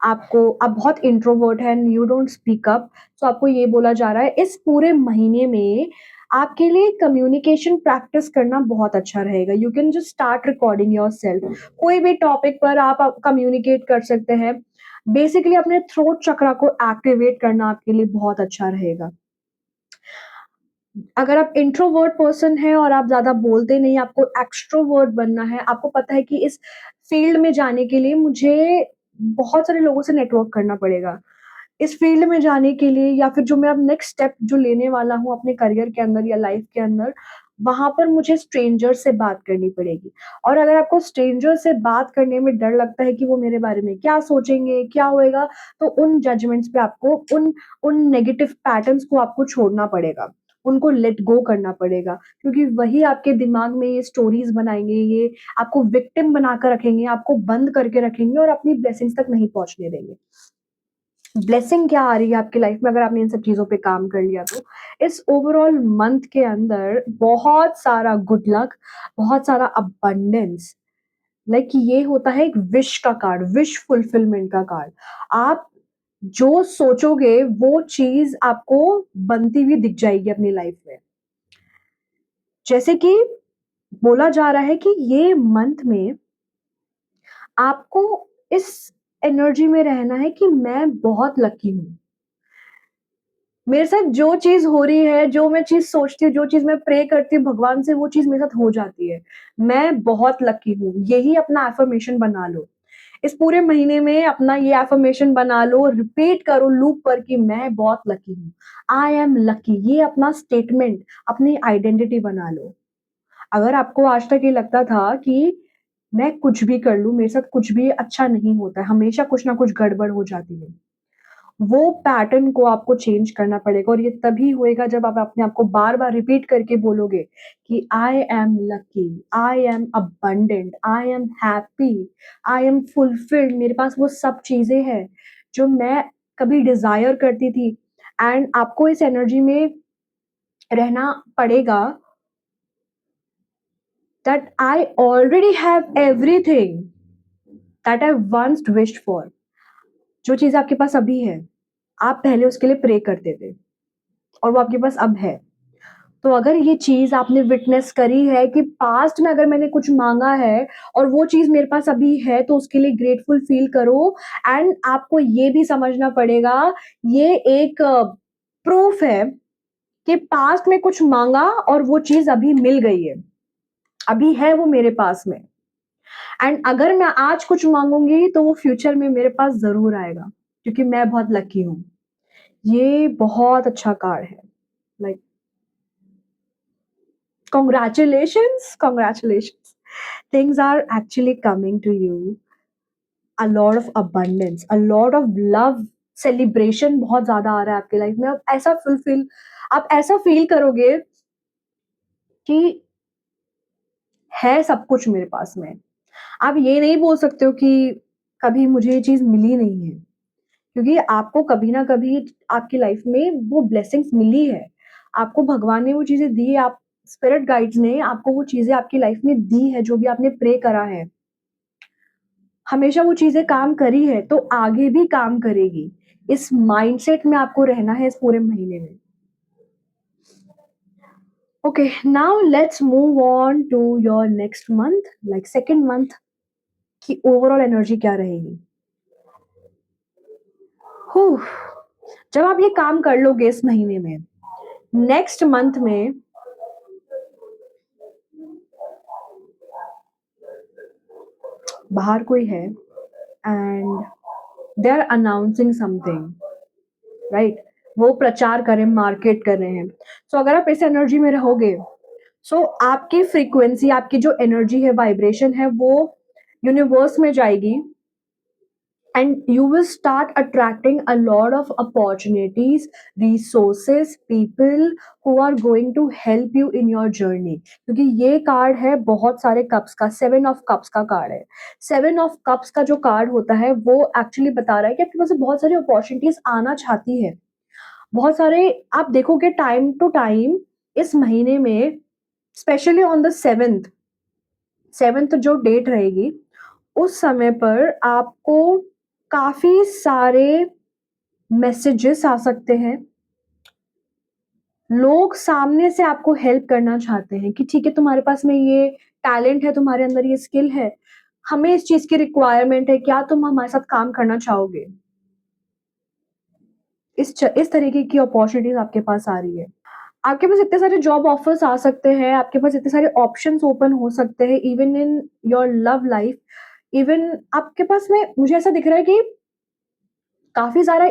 आप बहुत इंट्रोवर्ट हैं and you don't speak up, तो आपको ये बोला जा रहा है इस पूरे महीने में आपके लिए कम्युनिकेशन प्रैक्टिस करना बहुत अच्छा रहेगा। You can just start recording yourself. कोई भी टॉपिक पर आप कम्युनिकेट कर सकते हैं। बेसिकली अपने थ्रोट चक्रा को एक्टिवेट करना आपके लिए बहुत अच्छा रहेगा। अगर आप इंट्रोवर्ट पर्सन हैं और आप ज़्यादा बोलते नहीं, आपको एक्सट्रोवर्ट बनना है, आपको पता है कि इस फील्ड में जाने के लिए मुझे बहुत सारे लोगों से नेटवर्क करना पड़ेगा। इस फील्ड में जाने के लिए या फिर जो मैं अब नेक्स्ट स्टेप जो लेने वाला हूँ अपने करियर के अंदर या लाइफ के अंदर, वहाँ पर मुझे स्ट्रेंजर से बात करनी पड़ेगी। और अगर आपको स्ट्रेंजर से बात करने में डर लगता है कि वो मेरे बारे में क्या सोचेंगे, क्या होएगा, तो उन जजमेंट्स पे आपको उन नेगेटिव पैटर्न्स को आपको छोड़ना पड़ेगा। उनको लेट गो करना पड़ेगा क्योंकि वही आपके दिमाग में ये स्टोरीज़ बनाएँगे, ये आपको विक्टिम बनाकर रखेंगे, आपको बंद करके रखेंगे और अपनी ब्लेसिंग्स तक नहीं पहुँचने देंगे। ब्लेसिंग क्या आ रही है आपकी लाइफ में अगर आपने इन सब चीज़ों पे काम कर लिया तो? इस ओवरऑल मंथ के अंदर बहुत सारा गुड लक, बहुत सारा अबंडेंस, लाइक ये होता है एक विश का कार्ड, विश फुलफिलमेंट का कार्ड। आप जो सोचोगे वो चीज़ आपको बनती हुई दिख जाएगी अपनी लाइफ में। जैसे कि बोला जा रहा है कि ये मंथ में आपको इस एनर्जी में रहना है कि मैं बहुत लकी हूँ। मेरे साथ जो चीज़ हो रही है, जो मैं चीज़ सोचती हूँ, जो चीज़ मैं प्रे करती हूँ भगवान से, वो चीज़ मेरे साथ हो जाती है। मैं बहुत लकी हूँ, यही अपना अफ़र्मेशन बना लो। इस पूरे महीने में अपना ये अफ़र्मेशन बना लो, रिपीट करो लूप पर कि मैं बहुत लकी हूँ। आई एम लकी, ये अपना स्टेटमेंट, अपनी आइडेंटिटी बना लो। अगर आपको आज तक ये लगता था कि मैं कुछ भी कर लूँ, मेरे साथ कुछ भी अच्छा नहीं होता है, हमेशा कुछ ना कुछ गड़बड़ हो जाती है। वो पैटर्न को आपको चेंज करना पड़ेगा और ये तभी होएगा जब आप अपने आप को बार-बार रिपीट करके बोलोगे कि I am lucky, I am abundant, I am happy, I am fulfilled, मेरे पास वो सब चीज़ें हैं जो मैं कभी डिज़ायर करती थी एंड आपको इस एनर्जी में रहना पड़ेगा that I already have everything that I once wished for। जो चीज़ आपके पास अभी है, आप पहले उसके लिए प्रे करते थे और वो आपके पास अब है। तो अगर ये चीज़ आपने विटनेस करी है कि पास्ट में अगर मैंने कुछ माँगा है और वो चीज़ मेरे पास अभी है, तो उसके लिए ग्रेटफुल फ़ील करो। एंड आपको ये भी समझना पड़ेगा, ये एक प्रूफ है कि पास्ट में कुछ माँगा और वो चीज़ अभी मिल गई है। अभी है वो मेरे पास में। एंड अगर मैं आज कुछ माँगूँगी तो वो फ्यूचर में मेरे पास ज़रूर आएगा, क्योंकि मैं बहुत लकी हूँ। ये बहुत अच्छा कार्ड है। Like congratulations, congratulations. Things are actually coming to you. A lot of abundance, a lot of love, celebration बहुत ज़्यादा आ रहा है आपकी लाइफ में। आप ऐसा फ़ील करोगे कि है सब कुछ मेरे पास में। आप ये नहीं बोल सकते हो कि कभी मुझे ये चीज़ मिली नहीं है, क्योंकि आपको कभी ना कभी आपकी लाइफ में वो ब्लेसिंग्स मिली है। आपको भगवान ने वो चीज़ें दी है, आप स्पिरिट गाइड्स ने आपको वो चीज़ें आपकी लाइफ में दी है, जो भी आपने प्रे करा है। हमेशा वो चीज़ें काम करी है, तो आगे भी काम करेगी। इस माइंडसेट में आपको रहना है इस पूरे महीने में। Okay, now let's move on to your next month, like second month की ओवरऑल एनर्जी क्या रहेगी? हुँ, जब आप ये काम कर लोगे इस महीने में, नेक्स्ट मंथ में बाहर कोई है and they are announcing something, right? वो प्रचार कर रहे हैं, मार्केट कर रहे हैं। सो अगर आप इस एनर्जी में रहोगे, सो आपकी फ्रीक्वेंसी, आपकी जो एनर्जी है, वाइब्रेशन है, वो यूनिवर्स में जाएगी and you will start attracting a lot of opportunities, resources, people who are going to help you in your journey। क्योंकि ये कार्ड है बहुत सारे कप्स का, 7 ऑफ कप्स का कार्ड है। 7 ऑफ कप्स का जो कार्ड होता है वो एक्चुअली बता रहा है कि आपके पास बहुत सारी अपॉर्चुनिटीज आना चाहती है। बहुत सारे आप देखोगे टाइम टू टाइम इस महीने में, specially on the seventh, seventh जो डेट रहेगी, उस समय पर आपको काफ़ी सारे मैसेजेस आ सकते हैं। लोग सामने से आपको हेल्प करना चाहते हैं कि ठीक है, तुम्हारे पास में ये टैलेंट है, तुम्हारे अंदर ये स्किल है, हमें इस चीज़ की रिक्वायरमेंट है, क्या तुम हमारे साथ काम करना चाहोगे? इस तरीके की अपॉर्च्युनिटीज़ आपके पास आ रही है। आपके पास इतने सारे जॉब ऑफर्स आ सकते हैं, आपके पास इतने सारे ऑप्शंस ओपन हो सकते हैं, even in your love life. Even आपके पास में मुझे ऐसा दिख रहा है कि काफ़ी सारे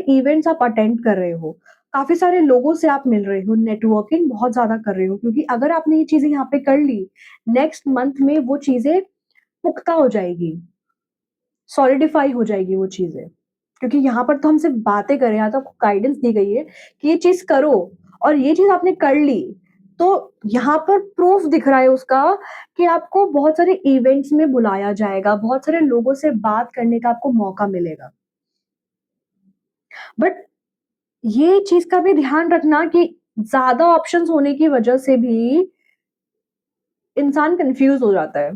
इवेंट्स आप अटेंड कर रहे हो, काफ़ी सारे लोगों से आप मिल रहे हो, नेटवर्किंग बहुत ज़्यादा कर रहे हो, क्योंकि अगर आपने ये चीज़ें यहाँ पे कर ली, नेक्स्ट मंथ में वो चीज़ें पुख्ता हो जाएगी, सॉलिडिफाई हो जाएगी वो चीज़ें। क्योंकि यहाँ पर तो हम सिर्फ़ बातें कर रहे हैं, यहाँ तो आपको गाइडेंस दी गई है कि ये चीज़ करो, और ये चीज़ आपने कर ली, तो यहाँ पर प्रूफ दिख रहा है उसका कि आपको बहुत सारे इवेंट्स में बुलाया जाएगा, बहुत सारे लोगों से बात करने का आपको मौका मिलेगा। बट ये चीज़ का भी ध्यान रखना कि ज़्यादा ऑप्शंस होने की वजह से भी इंसान कन्फ्यूज़ हो जाता है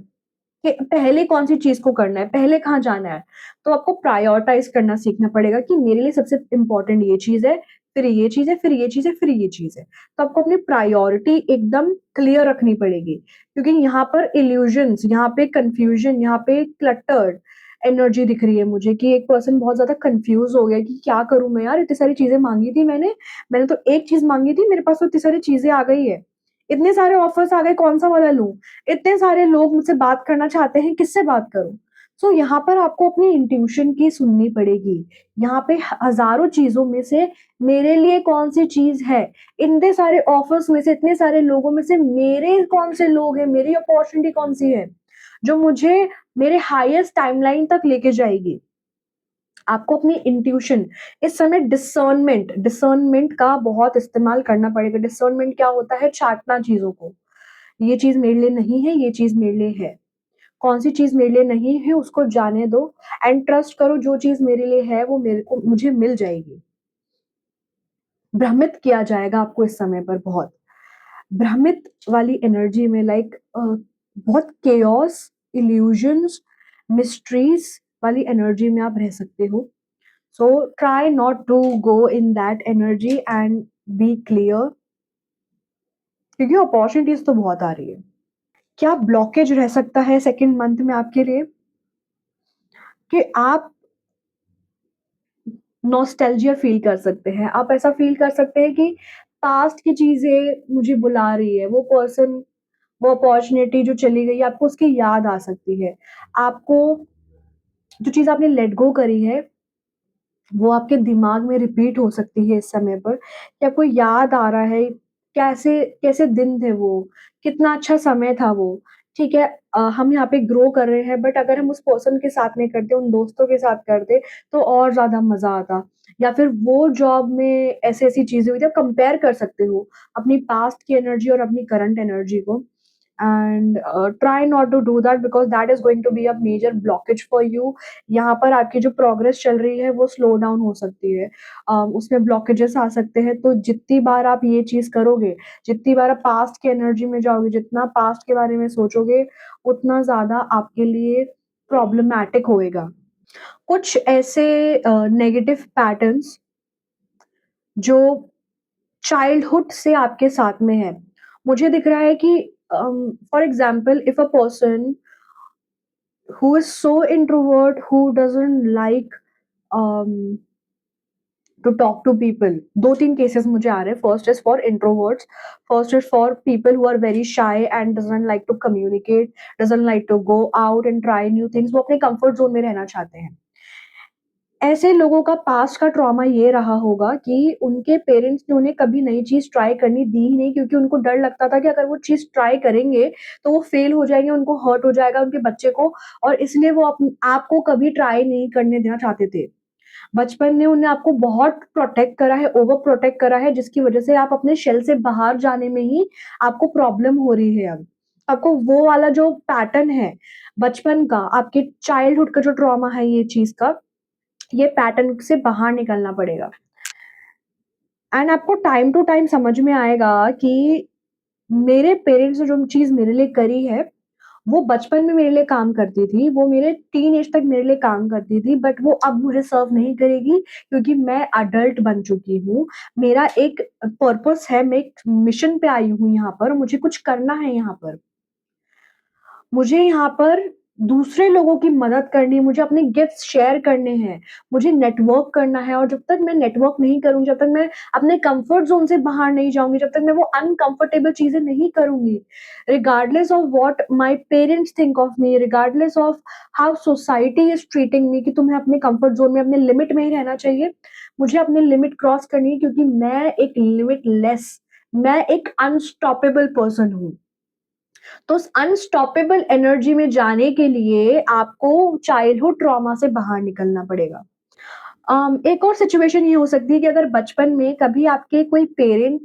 कि पहले कौन-सी चीज़ को करना है, पहले कहाँ जाना है। तो आपको प्रायोरिटाइज़ करना सीखना पड़ेगा कि मेरे लिए सबसे इम्पोर्टेंट ये चीज़ है, फिर ये चीज़ है, फिर ये चीज़ है, फिर ये चीज़ है। तो आपको अपनी प्रायोरिटी एकदम क्लियर रखनी पड़ेगी, क्योंकि यहाँ पर इल्यूजन्स, यहाँ पे कन्फ्यूज़न, यहाँ पे क्लटर्ड एनर्जी दिख रही है मुझे कि एक पर्सन बहुत ज़्यादा कन्फ्यूज़ हो गया कि क्या करूँ मैं यार? इतनी सारी चीज़ें माँगी थी मैंने तो एक चीज़ माँगी थी, मेरे पास तो इतनी सारी चीज़ें आ गई है। इतने सारे ऑफर्स आ गए, कौन-सा वाला लूँ? इतने सारे लोग मुझसे बात करना चाहते हैं, किससे बात करूँ? सो यहाँ पर आपको अपनी इंट्यूशन की सुननी पड़ेगी। यहाँ पे हज़ारों चीज़ों में से मेरे लिए कौन-सी चीज़ है? इतने सारे ऑफर्स में से, इतने सारे लोगों में से मेरे कौन से लोग हैं, मेरी अपॉर्च्युनिटी कौन-सी है, जो मुझे मेरे हाईएस्ट टाइमलाइन तक लेके जाएगी। आपको अपनी इंट्यूशन, इस समय डिसर्नमेंट डिसर्नमेंट का बहुत इस्तेमाल करना पड़ेगा। डिसर्नमेंट क्या होता है? छाँटना चीज़ों को। ये चीज़ मेरे लिए नहीं है, ये चीज़ मेरे लिए है। कौन-सी चीज़ मेरे लिए नहीं है उसको जाने दो एंड ट्रस्ट करो, जो चीज़ मेरे लिए है वो मुझे मिल जाएगी। भ्रमित किया जाएगा आपको इस समय पर बहुत। भ्रमित वाली एनर्जी में बहुत केओस, इल्यूजन्स, मिस्ट्रीज़ वाली एनर्जी में आप रह सकते हो। So try not to go in that energy and be clear. क्योंकि अपॉर्चुनिटीज़ तो बहुत आ रही है। क्या ब्लॉकेज रह सकता है सेकंड मंथ में आपके लिए? कि आप नॉस्टैल्जिया फ़ील कर सकते हैं। आप ऐसा फ़ील कर सकते हैं कि पास्ट की चीज़ें मुझे बुला रही है, वो पर्सन, वो अपॉर्च्युनिटी जो चली गई, आपको उसकी याद आ सकती है। आपको जो चीज़ आपने लेट गो करी है, वो आपके दिमाग में रिपीट हो सकती है इस समय पर, कि आपको याद आ रहा है, कैसे कैसे दिन थे वो, कितना अच्छा समय था वो। ठीक है, हम यहाँ पे ग्रो कर रहे हैं, बट अगर हम उस पर्सन के साथ में करते, उन दोस्तों के साथ करते, तो और ज़्यादा मज़ा आता। या फिर वो जॉब में ऐसी-ऐसी चीज़ें हुई थी, आप कंपेयर कर सकते हो अपनी पास्ट की एनर्जी और अपनी करंट एनर्जी को। And try not to do that, because that is going to be a major blockage for you. यहाँ पर आपकी जो प्रोग्रेस चल रही है वो स्लो डाउन हो सकती है। उसमें ब्लॉकेजेस आ सकते हैं, तो जितनी बार आप ये चीज़ करोगे, जितनी बार आप पास्ट की एनर्जी में जाओगे, जितना पास्ट के बारे में सोचोगे, उतना ज़्यादा आपके लिए प्रॉब्लमैटिक होएगा। कुछ ऐसे नेगेटिव पैटर्न्स जो चाइल्डहुड से आपके साथ में है। मुझे दिख रहा है कि for example, if a person who is so introvert, who doesn't like um, to talk to people. 2-3 cases मुझे आ रहे हैं। First is for introverts, first is for people who are very shy and doesn't like to communicate, doesn't like to go out and try new things. वो अपने कम्फर्ट ज़ोन में रहना चाहते हैं। ऐसे लोगों का पास्ट का ट्रॉमा ये रहा होगा कि उनके पेरेंट्स ने उन्हें कभी नई चीज़ ट्राई करनी दी ही नहीं, क्योंकि उनको डर लगता था कि अगर वो चीज़ ट्राई करेंगे, तो वो फेल हो जाएँगे, उनको हर्ट हो जाएगा उनके बच्चे को, और इसलिए वो आपको कभी ट्राई नहीं करने देना चाहते थे। बचपन ने उन्हें आपको बहुत प्रोटेक्ट करा है, ओवर प्रोटेक्ट करा है, जिसकी वज़ह से आप अपने शेल से बाहर जाने में ही आपको प्रॉब्लम हो रही है अब। आपको वो वाला जो पैटर्न है बचपन का, आपके चाइल्डहुड का जो ट्रॉमा है ये चीज़ का, ये पैटर्न से बाहर निकलना पड़ेगा। एंड आपको टाइम टू टाइम समझ में आएगा कि मेरे पेरेंट्स ने जो चीज़ मेरे लिए करी है, वो बचपन में मेरे लिए काम करती थी, वो मेरे टीन एज तक मेरे लिए काम करती थी, बट वो अब मुझे सर्व नहीं करेगी, क्योंकि मैं अडल्ट बन चुकी हूँ। मेरा एक पर्पस है, मैं एक मिशन पे आई हूँ यहाँ पर, मुझे कुछ करना है यहाँ पर। मुझे यहाँ पर दूसरे लोगों की मदद करनी है, मुझे अपने गिफ्ट्स शेयर करने हैं, मुझे नेटवर्क करना है, और जब तक मैं नेटवर्क नहीं करूँगी, जब तक मैं अपने कम्फर्ट ज़ोन से बाहर नहीं जाऊँगी, जब तक मैं वो अनकम्फर्टेबल चीज़ें नहीं करूँगी, regardless of what my parents think of me, regardless of how society is treating मी, कि तुम्हें अपने कम्फर्ट ज़ोन में, अपने लिमिट में ही रहना चाहिए। मुझे अपनी लिमिट क्रॉस करनी है, क्योंकि मैं एक अनस्टॉपेबल पर्सन हूँ। तो उस अनस्टॉपेबल एनर्जी में जाने के लिए आपको चाइल्डहुड ट्रॉमा से बाहर निकलना पड़ेगा। एक और सिचुएशन ये हो सकती है कि अगर बचपन में कभी आपके कोई पेरेंट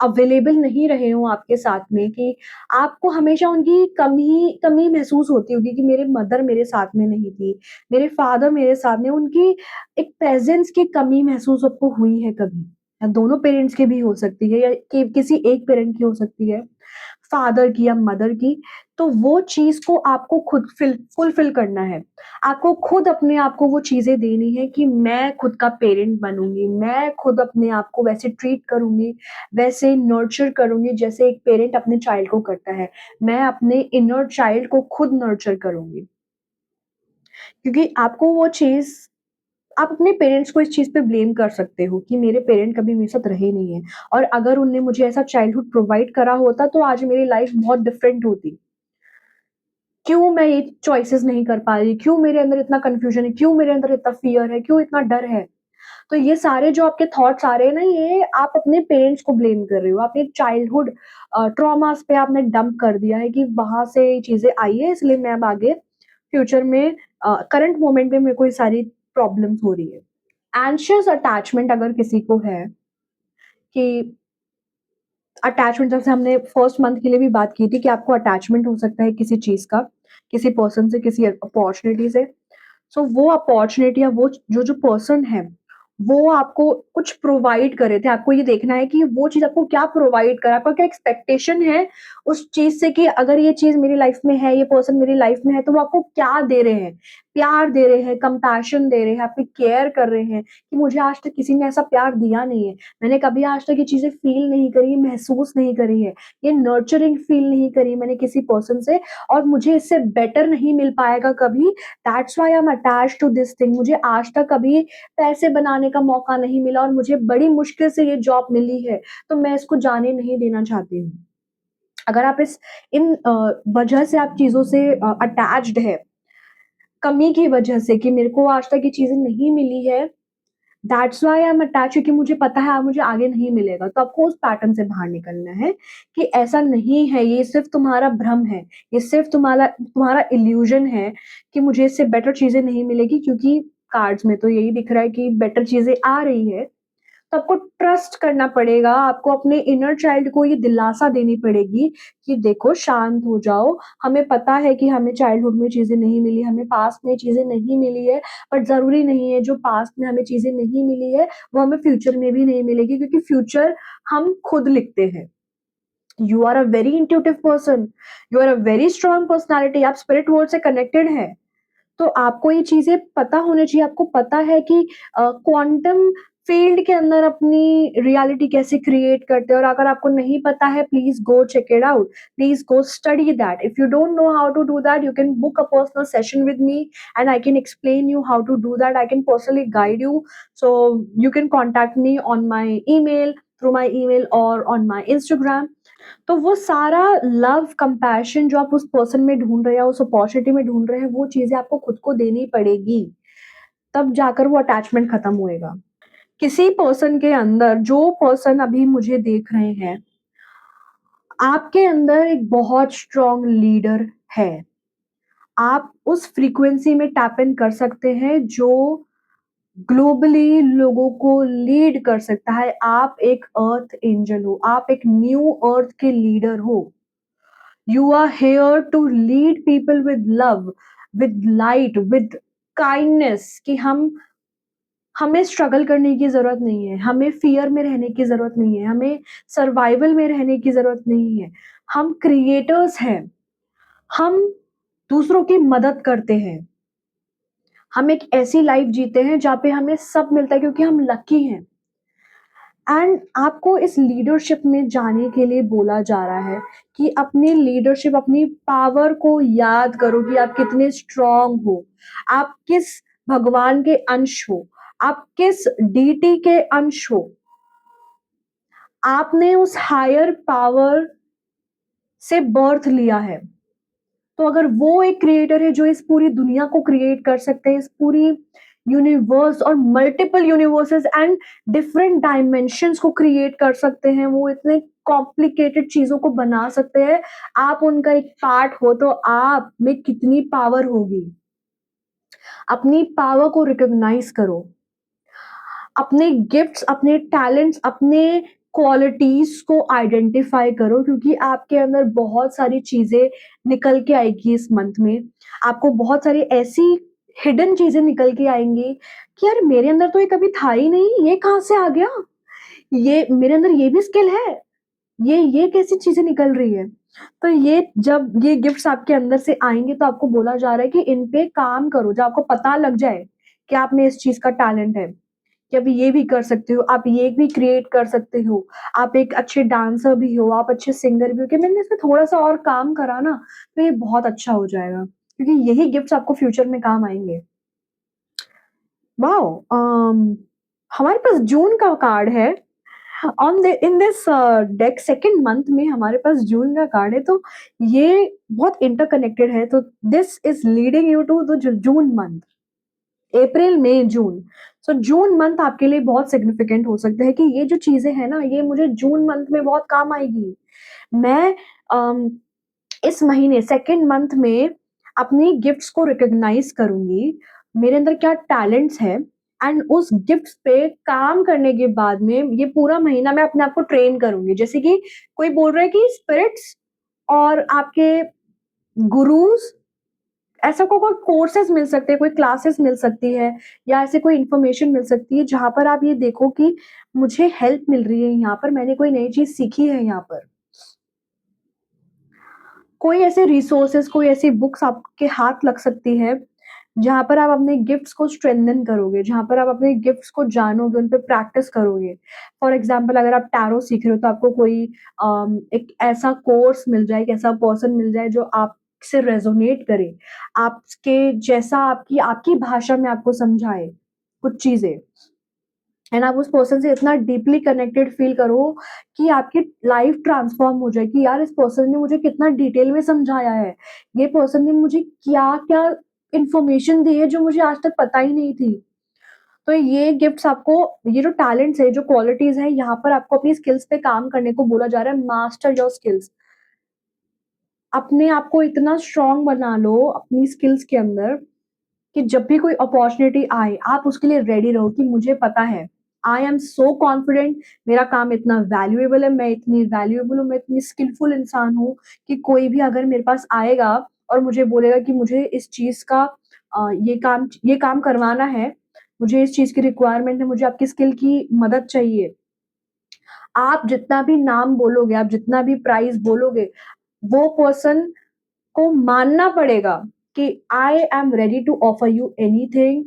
अवेलेबल नहीं रहे हों आपके साथ में, कि आपको हमेशा उनकी कमी कमी महसूस होती होगी कि मेरे मदर मेरे साथ में नहीं थी, मेरे फादर मेरे साथ में, उनकी एक प्रेज़ेंस की कमी महसूस आपको हुई है कभी? या दोनों पेरेंट्स की भी हो सकती है, या कि किसी एक पेरेंट की हो सकती है। फादर की या मदर की, तो वो चीज़ को आपको खुद फुलफ़िल करना है। आपको खुद अपने आप को वो चीज़ें देनी है कि मैं खुद का पेरेंट बनूँगी, मैं खुद अपने आप को वैसे ट्रीट करूँगी, वैसे नर्चर करूँगी जैसे एक पेरेंट अपने चाइल्ड को करता है। मैं अपने इनर चाइल्ड को खुद नर्चर करूँगी। क्योंकि आपको वो चीज़, आप अपने पेरेंट्स को इस चीज़ पे ब्लेम कर सकते हो कि मेरे पेरेंट कभी मेरे साथ रहे नहीं हैं, और अगर उनने मुझे ऐसा चाइल्डहुड प्रोवाइड करा होता, तो आज मेरी लाइफ़ बहुत डिफरेंट होती। क्यों मैं ये चॉइसेस नहीं कर पा रही? क्यों मेरे अंदर इतना कन्फ्यूज़न है? क्यों मेरे अंदर इतना फ़ियर है? क्यों इतना डर है? तो ये सारे जो आपके थॉट्स आ रहे हैं ना, ये आप अपने पेरेंट्स को ब्लेम कर रहे हो। आपने चाइल्डहुड ट्रॉमास पे आपने डंप कर दिया है कि वहाँ से ये चीज़ें आई है, इसलिए मैं अब आगे फ्यूचर में करंट मोमेंट में मेरे को ये सारी प्रॉब्लम्स हो रही है। एंशियस अटैचमेंट अगर किसी को है, कि अटैचमेंट, जैसे हमने फर्स्ट मंथ के लिए भी बात की थी कि आपको अटैचमेंट हो सकता है किसी चीज़ का, किसी पर्सन से, किसी अपॉर्च्युनिटी से। सो वो अपॉर्च्युनिटी या वो जो पर्सन है, वो आपको कुछ प्रोवाइड कर रहे थे। आपको ये देखना है कि वो चीज़ आपको क्या प्रोवाइड करा, आपका क्या एक्सपेक्टेशन है उस चीज़ से, कि अगर ये चीज़ मेरी लाइफ़ में है, ये पर्सन मेरी लाइफ़ में है, तो वो आपको क्या दे रहे हैं। प्यार दे रहे हैं, कंपैशन दे रहे हैं, आपकी केयर कर रहे हैं कि मुझे आज तक किसी ने ऐसा प्यार दिया नहीं है। मैंने कभी आज तक ये चीज़ें फ़ील नहीं करी, महसूस नहीं करी है। ये नर्चरिंग फ़ील नहीं करी मैंने किसी पर्सन से और मुझे इससे बेटर नहीं मिल पाएगा कभी। That's why I am attached to this thing. मुझे आज तक कभी पैसे बनाने का मौका नहीं मिला और मुझे बड़ी मुश्किल से ये जॉब मिली है, तो मैं इसको जाने नहीं देना चाहती हूँ। अगर आप इन वजह से आप चीज़ों से अटैच्ड है, कमी की वजह से कि मेरे को आज तक ये चीज़ें नहीं मिली है, that's why I am attached क्योंकि मुझे पता है अब मुझे आगे नहीं मिलेगा। तो आपको उस पैटर्न से बाहर निकलना है कि ऐसा नहीं है, ये सिर्फ़ तुम्हारा भ्रम है, ये सिर्फ़ तुम्हारा तुम्हारा इल्यूज़न है कि मुझे इससे बेटर चीज़ें नहीं मिलेगी क्योंकि कार्ड्स में तो यही दिख रहा है कि बेटर चीज़ें आ रही है। तो आपको ट्रस्ट करना पड़ेगा, आपको अपने इनर चाइल्ड को ये दिलासा देनी पड़ेगी कि देखो शांत हो जाओ, हमें पता है कि हमें चाइल्डहुड में चीज़ें नहीं मिली, हमें पास्ट में चीज़ें नहीं मिली है, बट ज़रूरी नहीं है जो पास्ट में हमें चीज़ें नहीं मिली है, वो हमें फ्यूचर में भी नहीं मिलेगी क्योंकि फ्यूचर हम खुद लिखते हैं। You are a very intuitive person, you are a very strong personality, आप स्पिरिट वर्ल्ड से कनेक्टेड हैं। तो आपको ये चीज़ें पता होनी चाहिए, आपको पता है कि क्वांटम फ़ील्ड के अंदर अपनी रियलिटी कैसे क्रिएट करते हैं और अगर आपको नहीं पता है please go check it out, please go study that. If you don't know how to do that, you can book a personal session with me and I can explain you how to do that. I can personally guide you. So you can contact me on my email, through my email or on my Instagram. तो वो सारा लव, कंपैशन जो आप उस पर्सन में ढूँढ रहे हैं, उस अपॉर्च्युनिटी में ढूँढ रहे हैं, वो चीज़ें आपको खुद को देनी पड़ेगी, तब जाकर वो अटैचमेंट खत्म होएगा। किसी पर्सन के अंदर जो पर्सन अभी मुझे देख रहे हैं, आपके अंदर एक बहुत स्ट्रॉन्ग लीडर है। आप उस फ्रीक्वेंसी में टैप इन कर सकते हैं जो ग्लोबली लोगों को लीड कर सकता है। आप एक अर्थ एंजल हो, आप एक न्यू अर्थ के लीडर हो। You are here to lead people with love, with light, with kindness कि हमें स्ट्रगल करने की ज़रूरत नहीं है, हमें फ़ियर में रहने की ज़रूरत नहीं है, हमें सर्वाइवल में रहने की ज़रूरत नहीं है। हम क्रिएटर्स हैं, हम दूसरों की मदद करते हैं। हम एक ऐसी लाइफ़ जीते हैं जहाँ पे हमें सब मिलता है क्योंकि हम लकी हैं। एंड आपको इस लीडरशिप में जाने के लिए बोला जा रहा है कि अपनी लीडरशिप, अपनी पावर को याद करो कि आप कितने स्ट्रांग हो, आप किस भगवान के अंश हो, आप किस डीटी के अंश हो। आपने उस हायर पावर से बर्थ लिया है। तो अगर वो एक क्रिएटर है जो इस पूरी दुनिया को क्रिएट कर सकते हैं, इस पूरी यूनिवर्स और multiple universes and different dimensions को क्रिएट कर सकते हैं, वो इतने कॉम्प्लिकेटेड चीज़ों को बना सकते हैं, आप उनका एक पार्ट हो तो आप में कितनी पावर होगी। अपनी पावर को रिकॉग्नाइज़ करो। अपने गिफ्ट्स, अपने टैलेंट्स, अपने क्वालिटीज़ को आइडेंटिफ़ाई करो क्योंकि आपके अंदर बहुत सारी चीज़ें निकल के आएगी इस मंथ में। आपको बहुत सारी ऐसी हिडन चीज़ें निकल के आएँगी कि यार मेरे अंदर तो ये कभी था ही नहीं, ये कहाँ से आ गया? ये मेरे अंदर ये भी स्किल है, ये कैसी चीज़ें निकल रही है? तो ये जब ये गिफ्ट्स आपके अंदर से आएँगे तो आपको बोला जा रहा है कि इन पे काम करो, जब आपको पता लग जाए कि आप में इस चीज़ का टैलेंट है। कि आप ये भी कर सकते हो, आप ये भी क्रिएट कर सकते हो, आप एक अच्छे डांसर भी हो, आप अच्छे सिंगर भी हो कि मैंने इसमें थोड़ा-सा और काम करा ना, तो ये बहुत अच्छा हो जाएगा। क्योंकि यही गिफ्ट्स आपको फ्यूचर में काम आएँगे। वॉव! हमारे पास जून का कार्ड है। On the in this deck second month में हमारे पास जून का कार्ड है, तो ये बहुत इंटरकनेक्टेड है, तो this is leading you to the ज जून मंथ। अप्रैल, मई, जून। सो जून मंथ आपके लिए बहुत सिग्निफिकेंट हो सकता है कि ये जो चीज़ें हैं ना, ये मुझे जून मंथ में बहुत काम आएगी। मैं अम, इस महीने सेकंड मंथ में अपनी गिफ्ट्स को रिकॉग्नाइज़ करूँगी, मेरे अंदर क्या टैलेंट्स हैं एंड उस गिफ्ट्स पे काम करने के बाद में ये पूरा महीना मैं अपने आप को ट्रेन करूँगी। जैसे कि कोई बोल रहा है कि स्पिरिट्स और आपके गुरुज़ ऐसा कोई कोर्सेज़ मिल सकते हैं, कोई क्लासेस मिल सकती है या ऐसे कोई इन्फॉर्मेशन मिल सकती है जहाँ पर आप ये देखो कि मुझे हेल्प मिल रही है यहाँ पर, मैंने कोई नई चीज़ सीखी है यहाँ पर। कोई ऐसे रिसोर्सेज़, कोई ऐसी बुक्स आपके हाथ लग सकती है जहाँ पर आप अपने गिफ्ट्स को स्ट्रेंथन करोगे, जहाँ पर आप अपने गिफ्ट्स को जानोगे, उन पे प्रैक्टिस करोगे। फॉर एग्ज़ाम्पल अगर आप टैरो सीख रहे हो तो आपको कोई एक ऐसा कोर्स मिल जाए, एक ऐसा पर्सन मिल जाए जो आपसे रेज़ोनेट करे, आपके जैसा आपकी आपकी भाषा में आपको समझाए कुछ चीज़ें। एंड आप उस पर्सन से इतना डीपली कनेक्टेड फील करो कि आपकी लाइफ ट्रांसफॉर्म हो जाए कि यार इस पर्सन ने मुझे कितना डिटेल में समझाया है। ये पर्सन ने मुझे क्या-क्या इन्फॉर्मेशन दी है जो मुझे आज तक पता ही नहीं थी। तो ये गिफ्ट्स आपको ये जो टैलेंट्स है, जो क्वालिटीज़ हैं, यहाँ पर आपको अपनी स्किल्स पे काम करने को बोला जा रहा है, मास्टर योर स्किल्स। अपने आप को इतना स्ट्रॉन्ग बना लो अपनी स्किल्स के अंदर कि जब भी कोई अपॉर्च्युनिटी आए, आप उसके लिए रेडी रहो कि मुझे पता है, आई एम सो कॉन्फिडेंट, मेरा काम इतना वैल्यूएबल है, मैं इतनी वैल्यूएबल हूँ, मैं इतनी स्किलफुल इंसान हूँ कि कोई भी अगर मेरे पास आएगा और मुझे बोलेगा कि मुझे इस चीज़ का ये काम करवाना है, मुझे इस चीज़ की रिक्वायरमेंट है, मुझे आपकी स्किल की मदद चाहिए। आप जितना भी नाम बोलोगे, आप जितना भी प्राइस बोलोगे, वो पर्सन को मानना पड़ेगा कि I am ready to offer you anything,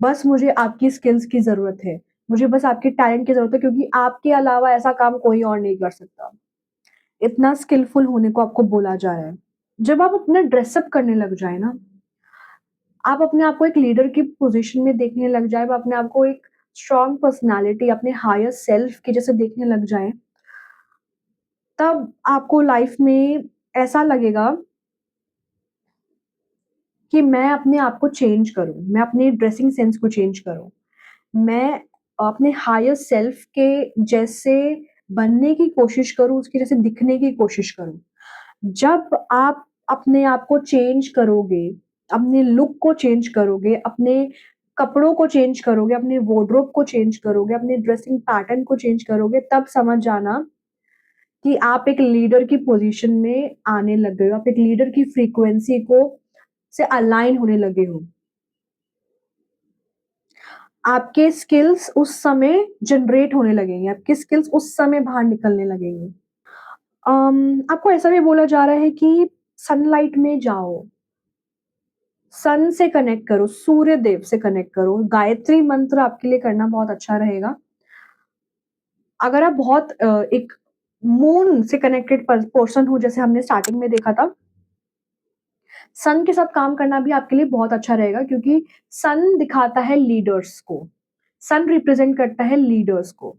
बस मुझे आपकी स्किल्स की ज़रूरत है। मुझे बस आपके टैलेंट की ज़रूरत है क्योंकि आपके अलावा ऐसा काम कोई और नहीं कर सकता। इतना स्किलफुल होने को आपको बोला जा रहा है। जब आप अपना ड्रेसअप करने लग जाए ना, आप अपने आप को एक लीडर की पोज़ीशन में देखने लग जाएँ, आप अपने आप को एक स्ट्रॉन्ग पर्सनैलिटी, अपने हायर सेल्फ के जैसे देखने लग जाएँ, तब आपको लाइफ़ में ऐसा लगेगा कि मैं अपने आप को चेंज करूँ, मैं अपने ड्रेसिंग सेंस को चेंज करूँ। मैं अपने हायर सेल्फ के जैसे बनने की कोशिश करूँ, उसके जैसे दिखने की कोशिश करूँ। जब आप अपने आप को चेंज करोगे, अपने लुक को चेंज करोगे, अपने कपड़ों को चेंज करोगे, अपने वार्डरोब को चेंज करोगे, अपने ड्रेसिंग पैटर्न को चेंज करोगे, तब समझ जाना कि आप एक लीडर की पोज़ीशन में आने लग गए हो। आप एक लीडर की फ्रीक्वेंसी को से अलाइन होने लगे हो। आपके स्किल्स उस समय जनरेट होने लगेंगे, आपकी स्किल्स उस समय बाहर निकलने लगेंगी। आपको ऐसा भी बोला जा रहा है कि सनलाइट में जाओ, सन से कनेक्ट करो, सूर्य देव से कनेक्ट करो, गायत्री मंत्र आपके लिए करना बहुत अच्छा रहेगा। अगर आप बहुत एक मून से कनेक्टेड पर्सन हो जैसे हमने स्टार्टिंग में देखा था, सन के साथ काम करना भी आपके लिए बहुत अच्छा रहेगा क्योंकि सन दिखाता है लीडर्स को। सन रिप्रेजेंट करता है लीडर्स को।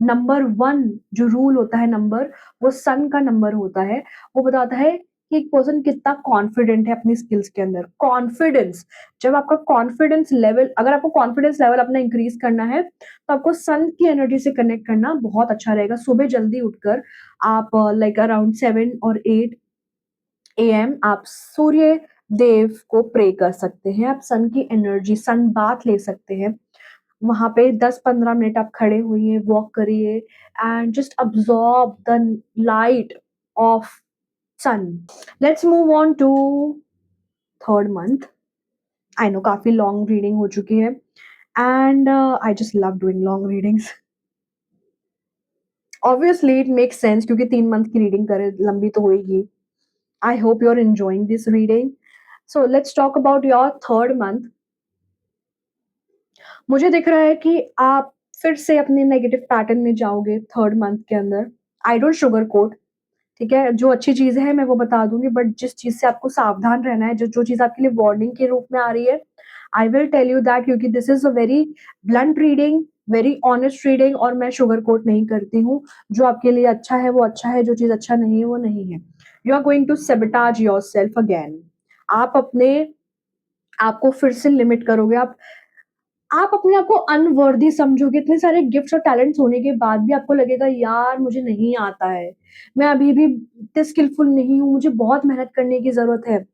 नंबर 1 जो रूल होता है नंबर, वो सन का नंबर होता है। वो बताता है कि एक पर्सन कितना कॉन्फिडेंट है अपनी स्किल्स के अंदर। कॉन्फिडेंस, जब आपका कॉन्फिडेंस लेवल अगर आपको कॉन्फिडेंस लेवल अपना इंक्रीज़ करना है, तो आपको सन की एनर्जी से कनेक्ट करना बहुत अच्छा रहेगा। सुबह जल्दी उठकर आप लाइक अराउंड 7 और 8 एएम आप सूर्य देव को प्रे कर सकते हैं। आप सन की एनर्जी, सन बाथ ले सकते हैं। वहाँ पे 10-15 मिनट आप खड़े होइए, वॉक करिए and just absorb the light of sun. Let's move on to 3rd month. I know काफ़ी लॉन्ग रीडिंग हो चुकी है and I just love doing long readings. Obviously it makes sense क्योंकि 3 मंथ की रीडिंग करें, लंबी तो होएगी। I hope you're enjoying this reading. So let's talk about your 3rd month. मुझे दिख रहा है कि आप फिर से अपने नेगेटिव पैटर्न में जाओगे 3rd मंथ के अंदर। आई डोंट शुगर कोट, ठीक है? जो अच्छी चीज़ें हैं मैं वो बता दूँगी बट जिस चीज़ से आपको सावधान रहना है, जो जो चीज़ आपके लिए वार्निंग के रूप में आ रही है, I will tell you that क्योंकि this is a very blunt reading, very honest reading और मैं शुगर कोट नहीं करती हूँ। जो आपके लिए अच्छा है वो अच्छा है, जो चीज़ अच्छा नहीं है वो नहीं है। You are going to sabotage yourself again. आप अपने आप को फिर से लिमिट करोगे, आप अपने आप को अनवर्दी समझोगे, इतने सारे गिफ्ट्स और टैलेंट्स होने के बाद भी आपको लगेगा यार मुझे नहीं आता है, मैं अभी भी इतने स्किलफुल नहीं हूँ, मुझे बहुत मेहनत करने की ज़रूरत है।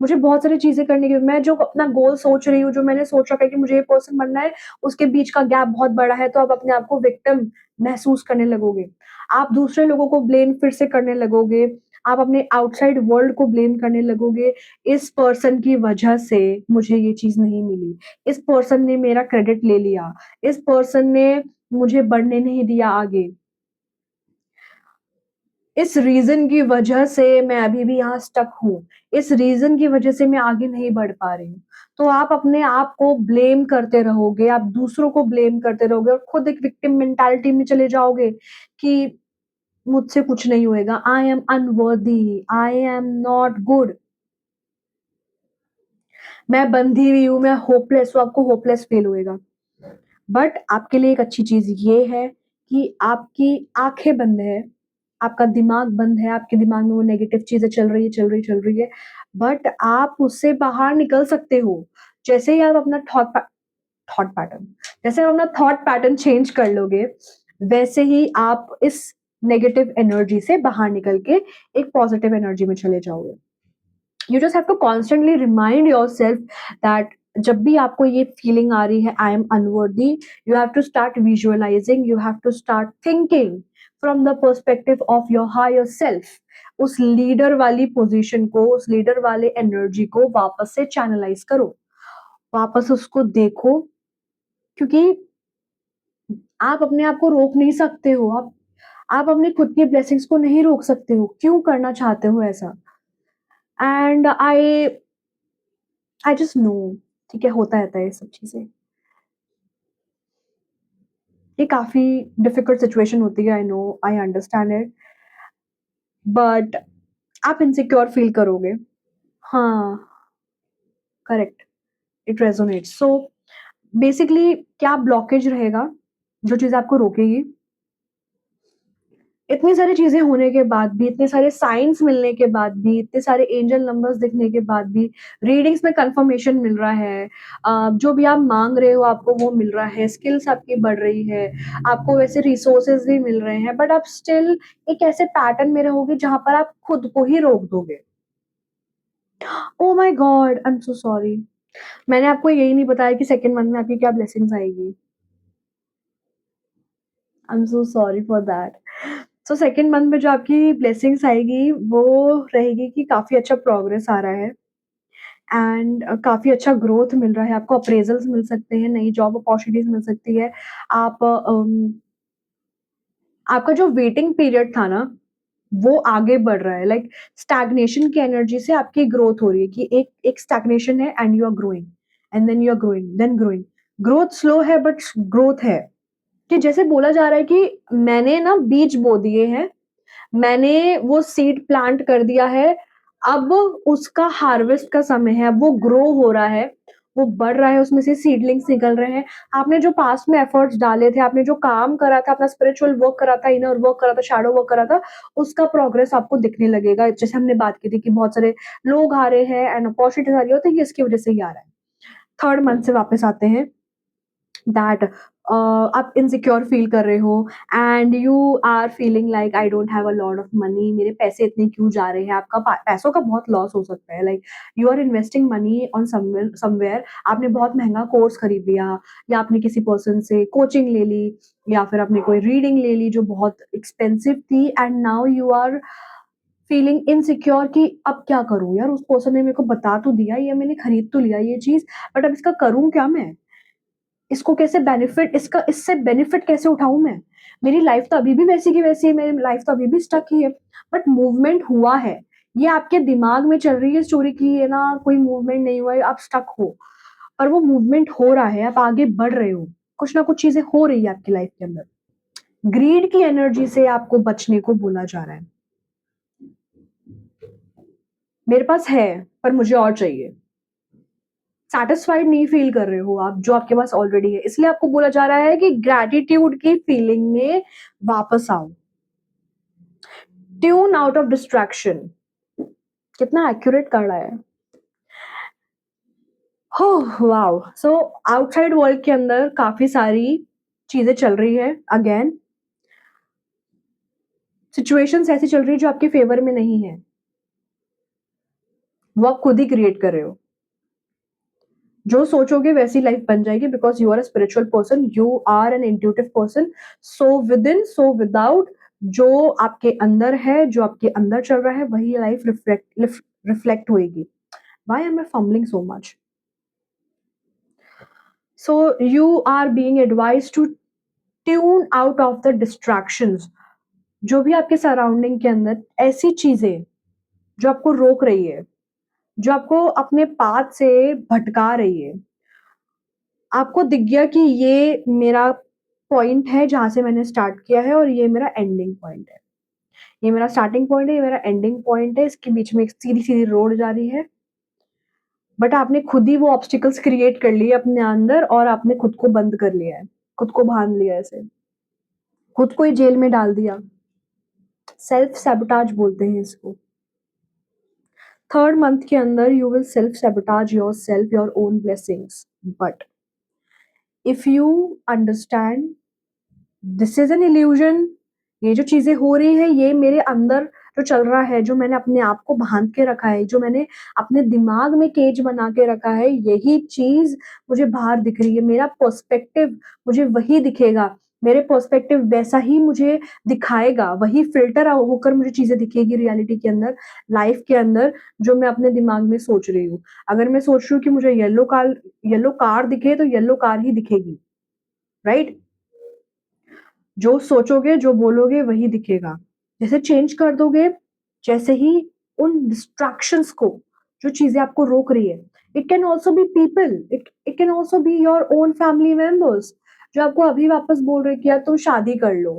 मुझे बहुत सारी चीज़ें करने की मैं जो अपना गोल सोच रही हूँ, जो मैंने सोच रखा है कि मुझे ये पर्सन बनना है, उसके बीच का गैप बहुत बड़ा है, तो आप अपने आप को विक्टिम महसूस करने लगोगे। आप दूसरे लोगों को ब्लेम फिर से करने लगोगे, आप अपने आउटसाइड वर्ल्ड को ब्लेम करने लगोगे, इस पर्सन की वजह से मुझे ये चीज़ नहीं मिली, इस पर्सन ने मेरा क्रेडिट ले लिया, इस पर्सन ने मुझे बढ़ने नहीं दिया आगे। इस रीज़न की वजह से मैं अभी भी यहाँ स्टक हूँ। इस रीज़न की वजह से मैं आगे नहीं बढ़ पा रही हूँ। तो आप अपने आप को ब्लेम करते रहोगे, आप दूसरों को ब्लेम करते रहोगे और खुद एक विक्टिम मेंटालिटी में चले जाओगे कि मुझसे कुछ नहीं होएगा, आई am unworthy, I am not good, मैं बंधी हुई हूँ, मैं होपलेस हूँ, आपको होपलेस फील होएगा। बट आपके लिए एक अच्छी चीज़ ये है कि आपकी आँखें बंद है, आपका दिमाग बंद है, आपके दिमाग में वो नेगेटिव चीज़ें चल रही है, चल रही, चल रही है, बट आप उससे बाहर निकल सकते हो। जैसे ही आप अपना थॉट पैटर्न जैसे आप अपना थॉट पैटर्न चेंज कर लोगे, वैसे ही आप इस नेगेटिव एनर्जी से बाहर निकल के एक पॉजिटिव एनर्जी में चले जाओगे। You just have to constantly remind yourself that जब भी आपको ये फीलिंग आ रही है I am unworthy, you have to start visualising, you have to start thinking from the perspective of your higher self. उस लीडर वाली पोजीशन को, उस लीडर वाले एनर्जी को वापस से चैनलाइज करो, वापस उसको देखो, क्योंकि आप अपने आप को रोक नहीं सकते हो। आप अपनी खुद की ब्लेसिंग्स को नहीं रोक सकते हो। क्यों करना चाहते हो ऐसा? एंड आई जस्ट नो, ठीक है, होता रहता है ये सब चीज़ें। ये काफ़ी डिफ़िकल्ट सिचुएशन होती है, I know, I understand it, but आप इनसिक्योर फ़ील करोगे। हाँ, करेक्ट, इट रेज़ोनेट्स। सो बेसिकली क्या ब्लॉकेज रहेगा, जो चीज़ आपको रोकेगी? इतनी सारी चीज़ें होने के बाद भी, इतने सारे साइन्स मिलने के बाद भी, इतने सारे एंजल नंबर्स दिखने के बाद भी, रीडिंग्स में कन्फर्मेशन मिल रहा है, जो भी आप माँग रहे हो आपको वो मिल रहा है, स्किल्स आपकी बढ़ रही है, आपको वैसे रिसोर्सेज़ भी मिल रहे हैं, बट आप स्टिल एक ऐसे पैटर्न में रहोगे जहाँ पर आप खुद को ही रोक दोगे। ओह my God! I am so sorry. मैंने आपको यही नहीं बताया कि सेकंड मंथ में आपकी क्या ब्लेसिंग्स आएगी। I am so sorry for that. So second month में जो आपकी ब्लेसिंग्स आएगी, वो रहेगी कि काफ़ी अच्छा प्रोग्रेस आ रहा है एंड काफ़ी अच्छा ग्रोथ मिल रहा है, आपको अप्रेज़ल्स मिल सकते हैं, नई जॉब अपॉर्च्युनिटीज़ मिल सकती है। आप आपका जो वेटिंग पीरियड था ना, वो आगे बढ़ रहा है, लाइक स्टैग्नेशन की एनर्जी से आपकी ग्रोथ हो रही है कि एक एक स्टैग्नेशन है and you are growing and then you are growing, then growing. Growth slow है बट ग्रोथ है। कि जैसे बोला जा रहा है कि मैंने ना बीज बो दिए हैं, मैंने वो सीड प्लांट कर दिया है, अब उसका हार्वेस्ट का समय है, अब वो ग्रो हो रहा है, वो बढ़ रहा है, उसमें से सीडलिंग्स निकल रहे हैं। आपने जो पास्ट में एफर्ट्स डाले थे, आपने जो काम करा था, अपना स्पिरिचुअल वर्क करा था, इनर वर्क करा था, शैडो वर्क करा था, उसका प्रोग्रेस आपको दिखने लगेगा। जैसे हमने बात की थी कि बहुत सारे लोग आ रहे हैं एंड अपॉर्चुनिटीज़ आ रही है, तो ये इसकी वजह से ही आ रहा है। थर्ड मंथ से वापस आते हैं दैट आप इनसिक्योर फील कर रहे हो and you are feeling like I don't have a lot of money, मेरे पैसे इतने क्यों जा रहे हैं, आपका पैसों का बहुत लॉस हो सकता है, like you are investing money on somewhere, आपने बहुत महंगा कोर्स खरीद लिया या आपने किसी पर्सन से कोचिंग ले ली या फिर आपने कोई रीडिंग ले ली जो बहुत एक्सपेंसिव थी and now you are feeling insecure कि अब क्या करूं यार, उस पर्सन ने मेरे को बता तो दिया, ये मैंने खरीद तो लिया ये चीज, बट अब इसका करूं क्या मैं, इसको कैसे बेनिफिट, इसका इससे बेनिफिट कैसे उठाऊँ मैं? मेरी लाइफ़ तो अभी भी वैसी की वैसी है, मेरी लाइफ़ तो अभी भी स्टक ही है, बट मूवमेंट हुआ है। ये आपके दिमाग में चल रही है स्टोरी कि ये ना कोई मूवमेंट नहीं हुआ है, आप स्टक हो। और वो मूवमेंट हो रहा है, आप आगे बढ़ रहे हो। कुछ ना कुछ चीज़ें हो रही है आपकी लाइफ़ के अंदर। ग्रीड की एनर्जी से आपको बचने को बोला जा रहा है। मेरे पास है, पर मुझे और चाहिए। सैटिस्फाइड नहीं फील कर रहे हो आप, जो आपके पास ऑलरेडी है। इसलिए आपको बोला जा रहा है कि ग्रैटिट्यूड की फीलिंग में वापस आओ। ट्यून आउट ऑफ डिस्ट्रैक्शन, कितना एक्यूरेट कर रहा है। हो वाओ। सो आउटसाइड वर्ल्ड के अंदर काफी सारी चीजें चल रही है, अगेन सिचुएशंस ऐसी चल रही है जो आपके फेवर में नहीं है, वो आप खुद ही क्रिएट कर रहे हो। जो सोचोगे वैसी लाइफ बन जाएगी, because you are a spiritual person, you are an intuitive person. So within, so without, जो आपके अंदर है, जो आपके अंदर चल रहा है, वही लाइफ रिफ्लेक्ट होएगी। Why am I fumbling so much? So you are being advised to tune out of the distractions. जो भी आपके सराउंडिंग के अंदर ऐसी चीजें जो आपको रोक रही है, जो आपको अपने पाथ से भटका रही है। आपको दिख गया कि ये मेरा पॉइंट है जहाँ से मैंने स्टार्ट किया है और ये मेरा एंडिंग पॉइंट है। ये मेरा स्टार्टिंग पॉइंट है, ये मेरा एंडिंग पॉइंट है, इसके बीच में एक सीधी-सीधी रोड जा रही है। बट आपने खुद ही वो ऑब्स्टिकल्स क्रिएट कर लिए अपने अंदर और आपने खुद को बंद कर लिया है, खुद को बाँध लिया है ऐसे, खुद को ही जेल में डाल दिया। सेल्फ सैबोटाज बोलते हैं इसको। 3rd मंथ के अंदर you will self sabotage yourself, your own blessings. But if you understand this is an illusion, ये जो चीज़ें हो रही है ये मेरे अंदर जो चल रहा है, जो मैंने अपने आप को बाँध के रखा है, जो मैंने अपने दिमाग में केज बना के रखा है, यही चीज़ मुझे बाहर दिख रही है। मेरा पर्सपेक्टिव मुझे वही दिखेगा, मेरे पर्सपेक्टिव वैसा ही मुझे दिखाएगा, वही फ़िल्टर होकर मुझे चीज़ें दिखेगी रियलिटी के अंदर, लाइफ़ के अंदर, जो मैं अपने दिमाग में सोच रही हूँ। अगर मैं सोच रही हूँ कि मुझे येलो कार दिखे तो येलो कार ही दिखेगी, राइट? जो सोचोगे, जो बोलोगे वही दिखेगा। जैसे चेंज कर दोगे, जैसे ही उन डिस्ट्रैक्शंस को, जो चीज़ें आपको रोक रही है, it can also be people, it can also be your own family members, जो आपको अभी वापस बोल रहे हैं कि यार तुम शादी कर लो,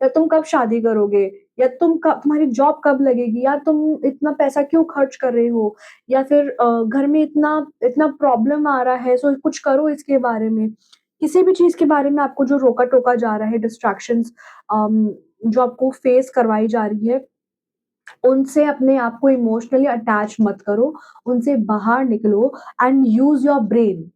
या तुम कब शादी करोगे, या तुम्हारी जॉब कब लगेगी, यार तुम इतना पैसा क्यों खर्च कर रहे हो, या फिर घर में इतना इतना प्रॉब्लम आ रहा है, सो कुछ करो इसके बारे में। किसी भी चीज़ के बारे में आपको जो रोका-टोका जा रहा है, डिस्ट्रैक्शंस जो आपको फेस करवाई जा रही है, उनसे अपने आप को इमोशनली अटैच मत करो, उनसे बाहर निकलो and use your brain,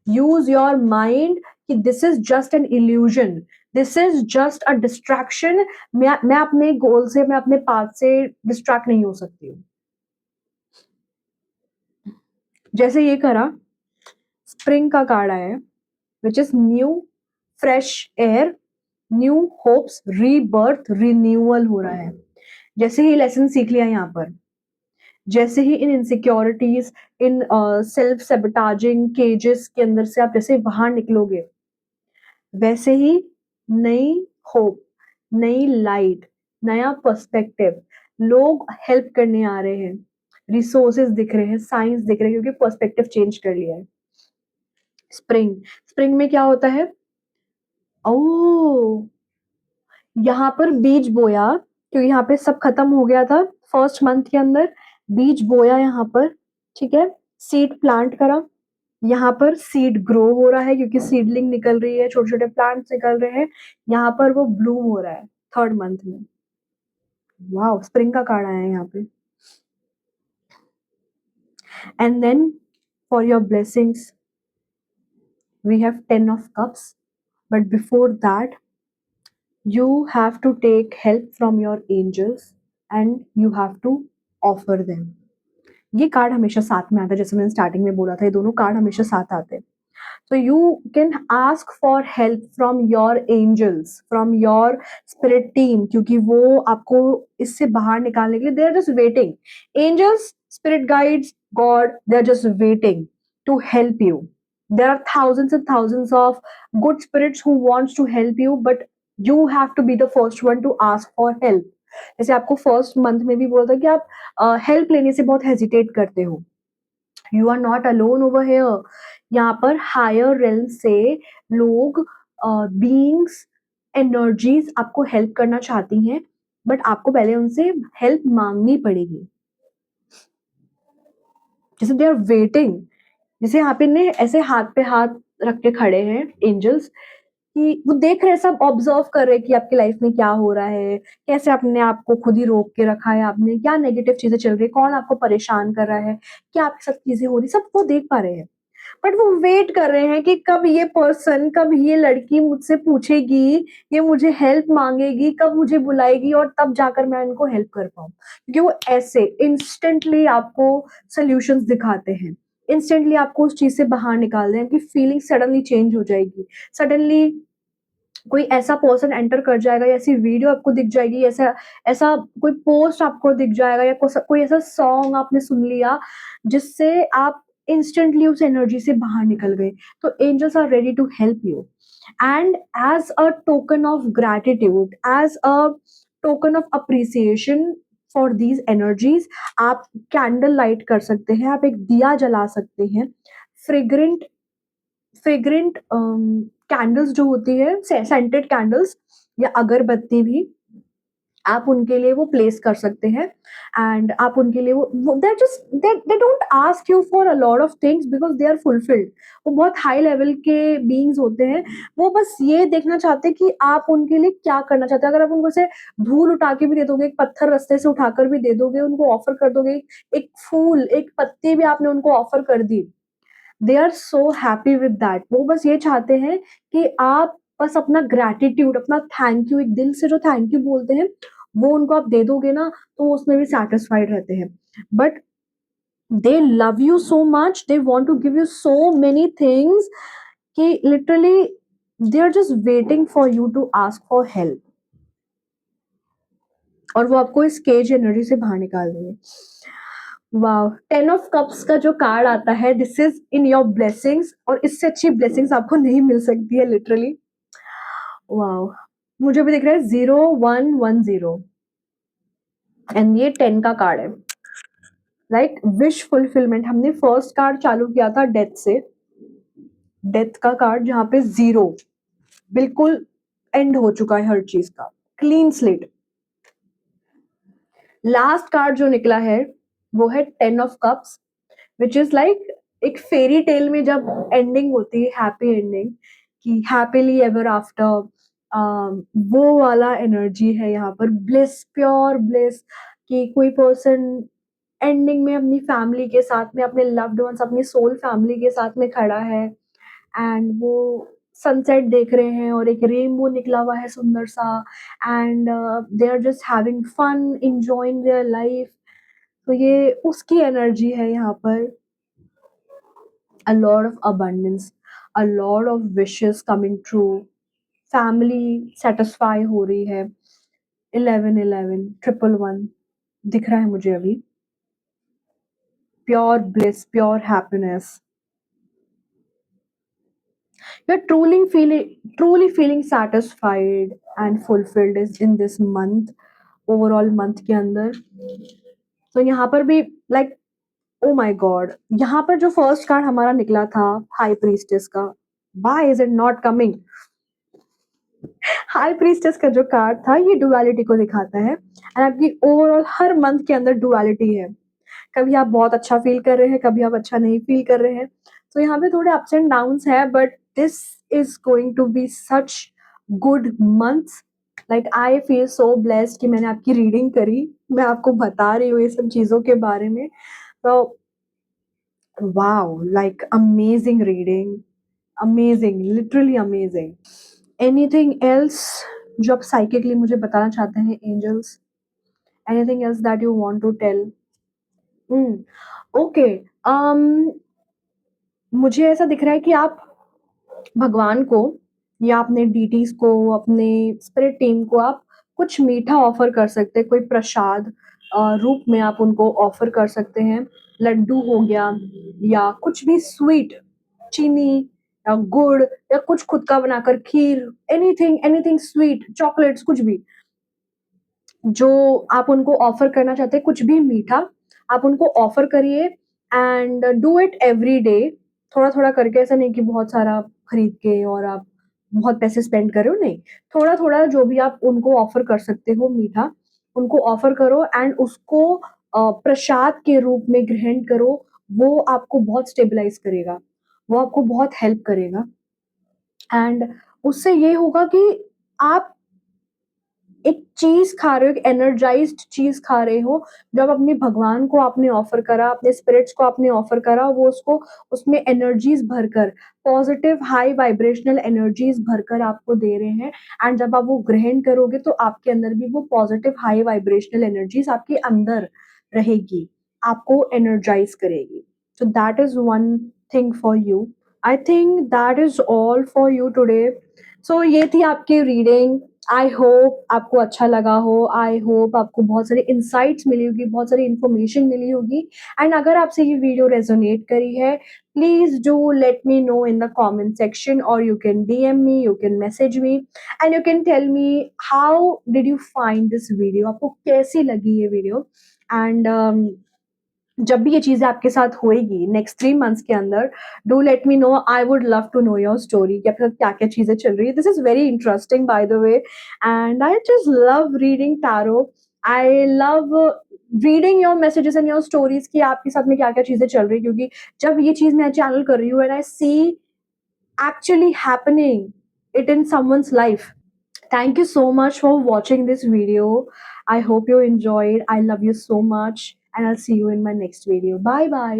use your mind कि this is just an illusion, this is just a distraction. मैं अपने गोल से, मैं अपने पाथ से डिस्ट्रैक्ट नहीं हो सकती हूँ। जैसे ये करा, स्प्रिंग का कार्ड आया है, which is new, fresh air, new hopes, rebirth, renewal हो रहा है। जैसे ही लेसन सीख लिया यहाँ पर, जैसे ही इन इनसिक्योरिटीज, इन सेल्फ सैबोटाजिंग केजेस के अंदर से आप जैसे बाहर निकलोगे, वैसे ही नई होप, नई लाइट, नया पर्सपेक्टिव, लोग हेल्प करने आ रहे हैं, रिसोर्सेज दिख रहे हैं, साइंस दिख रहे हैं, क्योंकि पर्सपेक्टिव चेंज कर लिया है। स्प्रिंग, स्प्रिंग में क्या होता है? ओह, यहाँ पर बीज बोया, क्योंकि यहाँ पे सब खत्म हो गया था फर्स्ट मंथ के अंदर, बीज बोया यहाँ पर, ठीक है? सीड प्लांट करा, यहाँ पर सीड ग्रो हो रहा है क्योंकि सीडलिंग निकल रही है, छोटे-छोटे प्लांट्स निकल रहे हैं, यहाँ पर वो ब्लूम हो रहा है 3rd मंथ में। वॉव! स्प्रिंग का कार्ड आया है यहाँ पे। And then for your blessings we have 10 of cups, but before that you have to take help from your angels and you have to offer them. ये कार्ड हमेशा साथ में आता है, जैसे मैंने स्टार्टिंग में बोला था, ये दोनों कार्ड हमेशा साथ आते हैं। So you can ask for help from your angels, from your spirit team, क्योंकि वो आपको इससे बाहर निकालने के लिए they are just waiting. Angels, spirit guides, God, they are just waiting to help you. There are thousands and thousands of good spirits who wants to help you, but you have to be the first one to ask for help. जैसे आपको फर्स्ट मंथ में भी बोला था कि आप हेल्प लेने से बहुत हेजिटेट करते हो। You are not alone over here. यहाँ पर हायर रेल्म से लोग, बीइंग्स, एनर्जीज आपको हेल्प करना चाहती हैं, बट आपको पहले उनसे हेल्प मांगनी पड़ेगी। जैसे दे आर वेटिंग, जैसे यहाँ पे ने ऐसे हाथ पे हाथ रख के खड़े हैं एंजल्स, कि वो देख रहे हैं, सब ऑब्जर्व कर रहे हैं कि आपकी लाइफ में क्या हो रहा है, कैसे अपने आप को खुद ही रोक के रखा है आपने, क्या नेगेटिव चीजें चल रही है, कौन आपको परेशान कर रहा है, क्या आपके साथ चीजें हो रही, सब वो देख पा रहे हैं। बट वो वेट कर रहे हैं कि कब ये पर्सन, कब ये लड़की मुझसे पूछेगी, ये मुझे हेल्प मांगेगी, कब मुझे बुलाएगी और तब जाकर मैं इनको हेल्प कर पाऊँ। क्योंकि वो ऐसे इंस्टेंटली आपको सॉल्यूशंस दिखाते हैं, इंस्टेंटली आपको उस चीज़ से बाहर निकाल दें, आपकी फीलिंग सडनली चेंज हो जाएगी। सडनली कोई ऐसा पर्सन एंटर कर जाएगा, या ऐसी वीडियो आपको दिख जाएगी, ऐसा ऐसा कोई पोस्ट आपको दिख जाएगा, या कोई ऐसा सॉन्ग आपने सुन लिया जिससे आप इंस्टेंटली उस एनर्जी से बाहर निकल गए। तो angels are ready to help you, and as a token of gratitude, as a token of appreciation, for these energies. आप कैंडल लाइट कर सकते हैं, आप एक दिया जला सकते हैं। फ्रेग्रेंट फ्रेग्रेंट कैंडल्स जो होती है, सेंटेड कैंडल्स या अगरबत्ती भी आप उनके लिए वो प्लेस कर सकते हैं। एंड आप उनके लिए वो they just they don't ask you for a lot of things because they are fulfilled. वो बहुत हाई लेवल के बीइंग्स होते हैं। वो बस ये देखना चाहते हैं कि आप उनके लिए क्या करना चाहते हैं। अगर आप उनको से धूल उठा के भी दे दोगे, एक पत्थर रास्ते से उठाकर भी दे दोगे, उनको ऑफर कर दोगे, एक फूल, एक पत्ती भी आपने उनको ऑफर कर दी, they are so happy with that. वो बस ये चाहते हैं कि आप बस अपना ग्रैटिट्यूड, अपना थैंक यू, एक दिल से जो थैंक यू बोलते हैं, वो उनको आप दे दोगे ना, तो वो उसमें भी सेटिस्फाइड रहते हैं। But they love you so much, they want to give you so many things कि literally they are just waiting for you to ask for help. और वो आपको इस केज एनर्जी से बाहर निकाल देंगे। वाह, 10 ऑफ कप्स का जो कार्ड आता है, this is in your blessings, और इससे अच्छी ब्लेसिंग्स आपको नहीं मिल सकती है लिटरली। वाह, मुझे भी दिख रहा है 0110 एंड ये 10 का कार्ड है, लाइक विश फुलफिलमेंट। हमने फर्स्ट कार्ड चालू किया था डेथ से, डेथ का कार्ड जहां पे 0, बिल्कुल एंड हो चुका है हर चीज का, क्लीन स्लेट। लास्ट कार्ड जो निकला है वो है 10 of cups, which is like एक फेरी टेल में जब एंडिंग होती है, हैप्पी एंडिंग, कि हैप्पीली एवर आफ्टर, वो वाला एनर्जी है यहाँ पर। ब्लिस, प्योर ब्लिस, कि कोई पर्सन एंडिंग में अपनी फैमिली के साथ में, अपने लव्ड वंस, अपनी सोल फैमिली के साथ में खड़ा है, एंड वो सनसेट देख रहे हैं और एक रेनबो निकला हुआ है सुंदर सा, and they are just having fun, enjoying their life. तो ये उसकी एनर्जी है यहाँ पर। A lot of abundance, a lot of wishes coming true, family satisfy हो रही है। 1111 111 दिख रहा है मुझे अभी। Pure bliss, pure happiness, you're truly feeling satisfied and fulfilled is in this month, overall month के अंदर। तो यहाँ पर भी लाइक, ओ माय गॉड, यहाँ पर जो फर्स्ट कार्ड हमारा निकला था हाई प्रीस्टेस का, why is it not coming? High priestess का जो कार्ड था ये डुअलिटी को दिखाता है, एंड आपकी ओवरऑल हर मंथ के अंदर डुअलिटी है। कभी आप बहुत अच्छा फील कर रहे हैं, कभी आप अच्छा नहीं फील कर रहे हैं। तो यहाँ पे थोड़े अप्स एंड डाउन्स है, but this is going to be such good months. Like I feel so blessed कि मैंने आपकी रीडिंग करी, मैं आपको बता रही हूँ ये सब चीजों के बारे में। तो wow, like amazing reading, amazing, literally amazing. Anything else जो आप साइकिकली मुझे बताना चाहते हैं angels? Anything else that you want to tell? Okay, मुझे ऐसा दिख रहा है कि आप भगवान को या अपने डीटीज को, अपने स्पिरिट टीम को आप कुछ मीठा ऑफर कर सकते हैं, कोई प्रसाद रूप में आप उनको ऑफर कर सकते हैं। लड्डू हो गया या कुछ भी स्वीट, चीनी या गुड़, या कुछ खुद का बनाकर खीर, एनीथिंग एनीथिंग स्वीट, चॉकलेट्स, कुछ भी जो आप उनको ऑफर करना चाहते हैं, कुछ भी मीठा आप उनको ऑफर करिए, and do it every day, थोड़ा थोड़ा करके। ऐसा नहीं कि बहुत सारा खरीद के और आप बहुत पैसे स्पेंड कर रहे हो, नहीं, थोड़ा थोड़ा जो भी आप उनको ऑफर कर सकते हो मीठा, उनको ऑफर करो, एंड उसको प्रसाद के रूप में ग्रहण करो। वो आपको बहुत स्टेबलाइज करेगा, वो आपको बहुत हेल्प करेगा, एंड उससे ये होगा कि आप एक चीज खा रहे हो, एक एनर्जाइज्ड चीज खा रहे हो। जब अपने भगवान को आपने ऑफर करा, अपने स्पिरिट्स को आपने ऑफर करा, वो उसको उसमें एनर्जीज भरकर, पॉजिटिव हाई वाइब्रेशनल एनर्जीज भरकर आपको दे रहे हैं। एंड जब आप वो ग्रहण करोगे तो आपके अंदर भी वो पॉजिटिव हाई वाइब्रेशनल एनर्जीज आपके अंदर रहेगी, आपको एनर्जाइज करेगी। So that is one thing for you. I think that is all for you today. सो ये थी आपकी रीडिंग। आई होप आपको अच्छा लगा हो, आई होप आपको बहुत सारी इंसाइट्स मिली होगी, बहुत सारी इन्फॉर्मेशन मिली होगी। एंड अगर आपसे ये वीडियो रेजोनेट करी है, please do let me know in the comment section, और you can DM me, you can message me, and you can tell me how did you find this video, आपको कैसी लगी ये वीडियो। एंड जब भी ये चीज़ें आपके साथ होएगी नेक्स्ट 3 मंथ्स के अंदर, do let me know, I would love to know your story कि आपके साथ क्या-क्या चीज़ें चल रही है। This is very interesting by the way, and I just love reading tarot. I love reading your messages and your stories कि आपके साथ में क्या-क्या चीज़ें चल रही है, क्योंकि जब ये चीज़ मैं चैनल कर रही हूँ and I see actually happening it in someone's life. Thank you so much for watching this video. I hope you enjoyed. I love you so much, and I'll see you in my next video. Bye bye.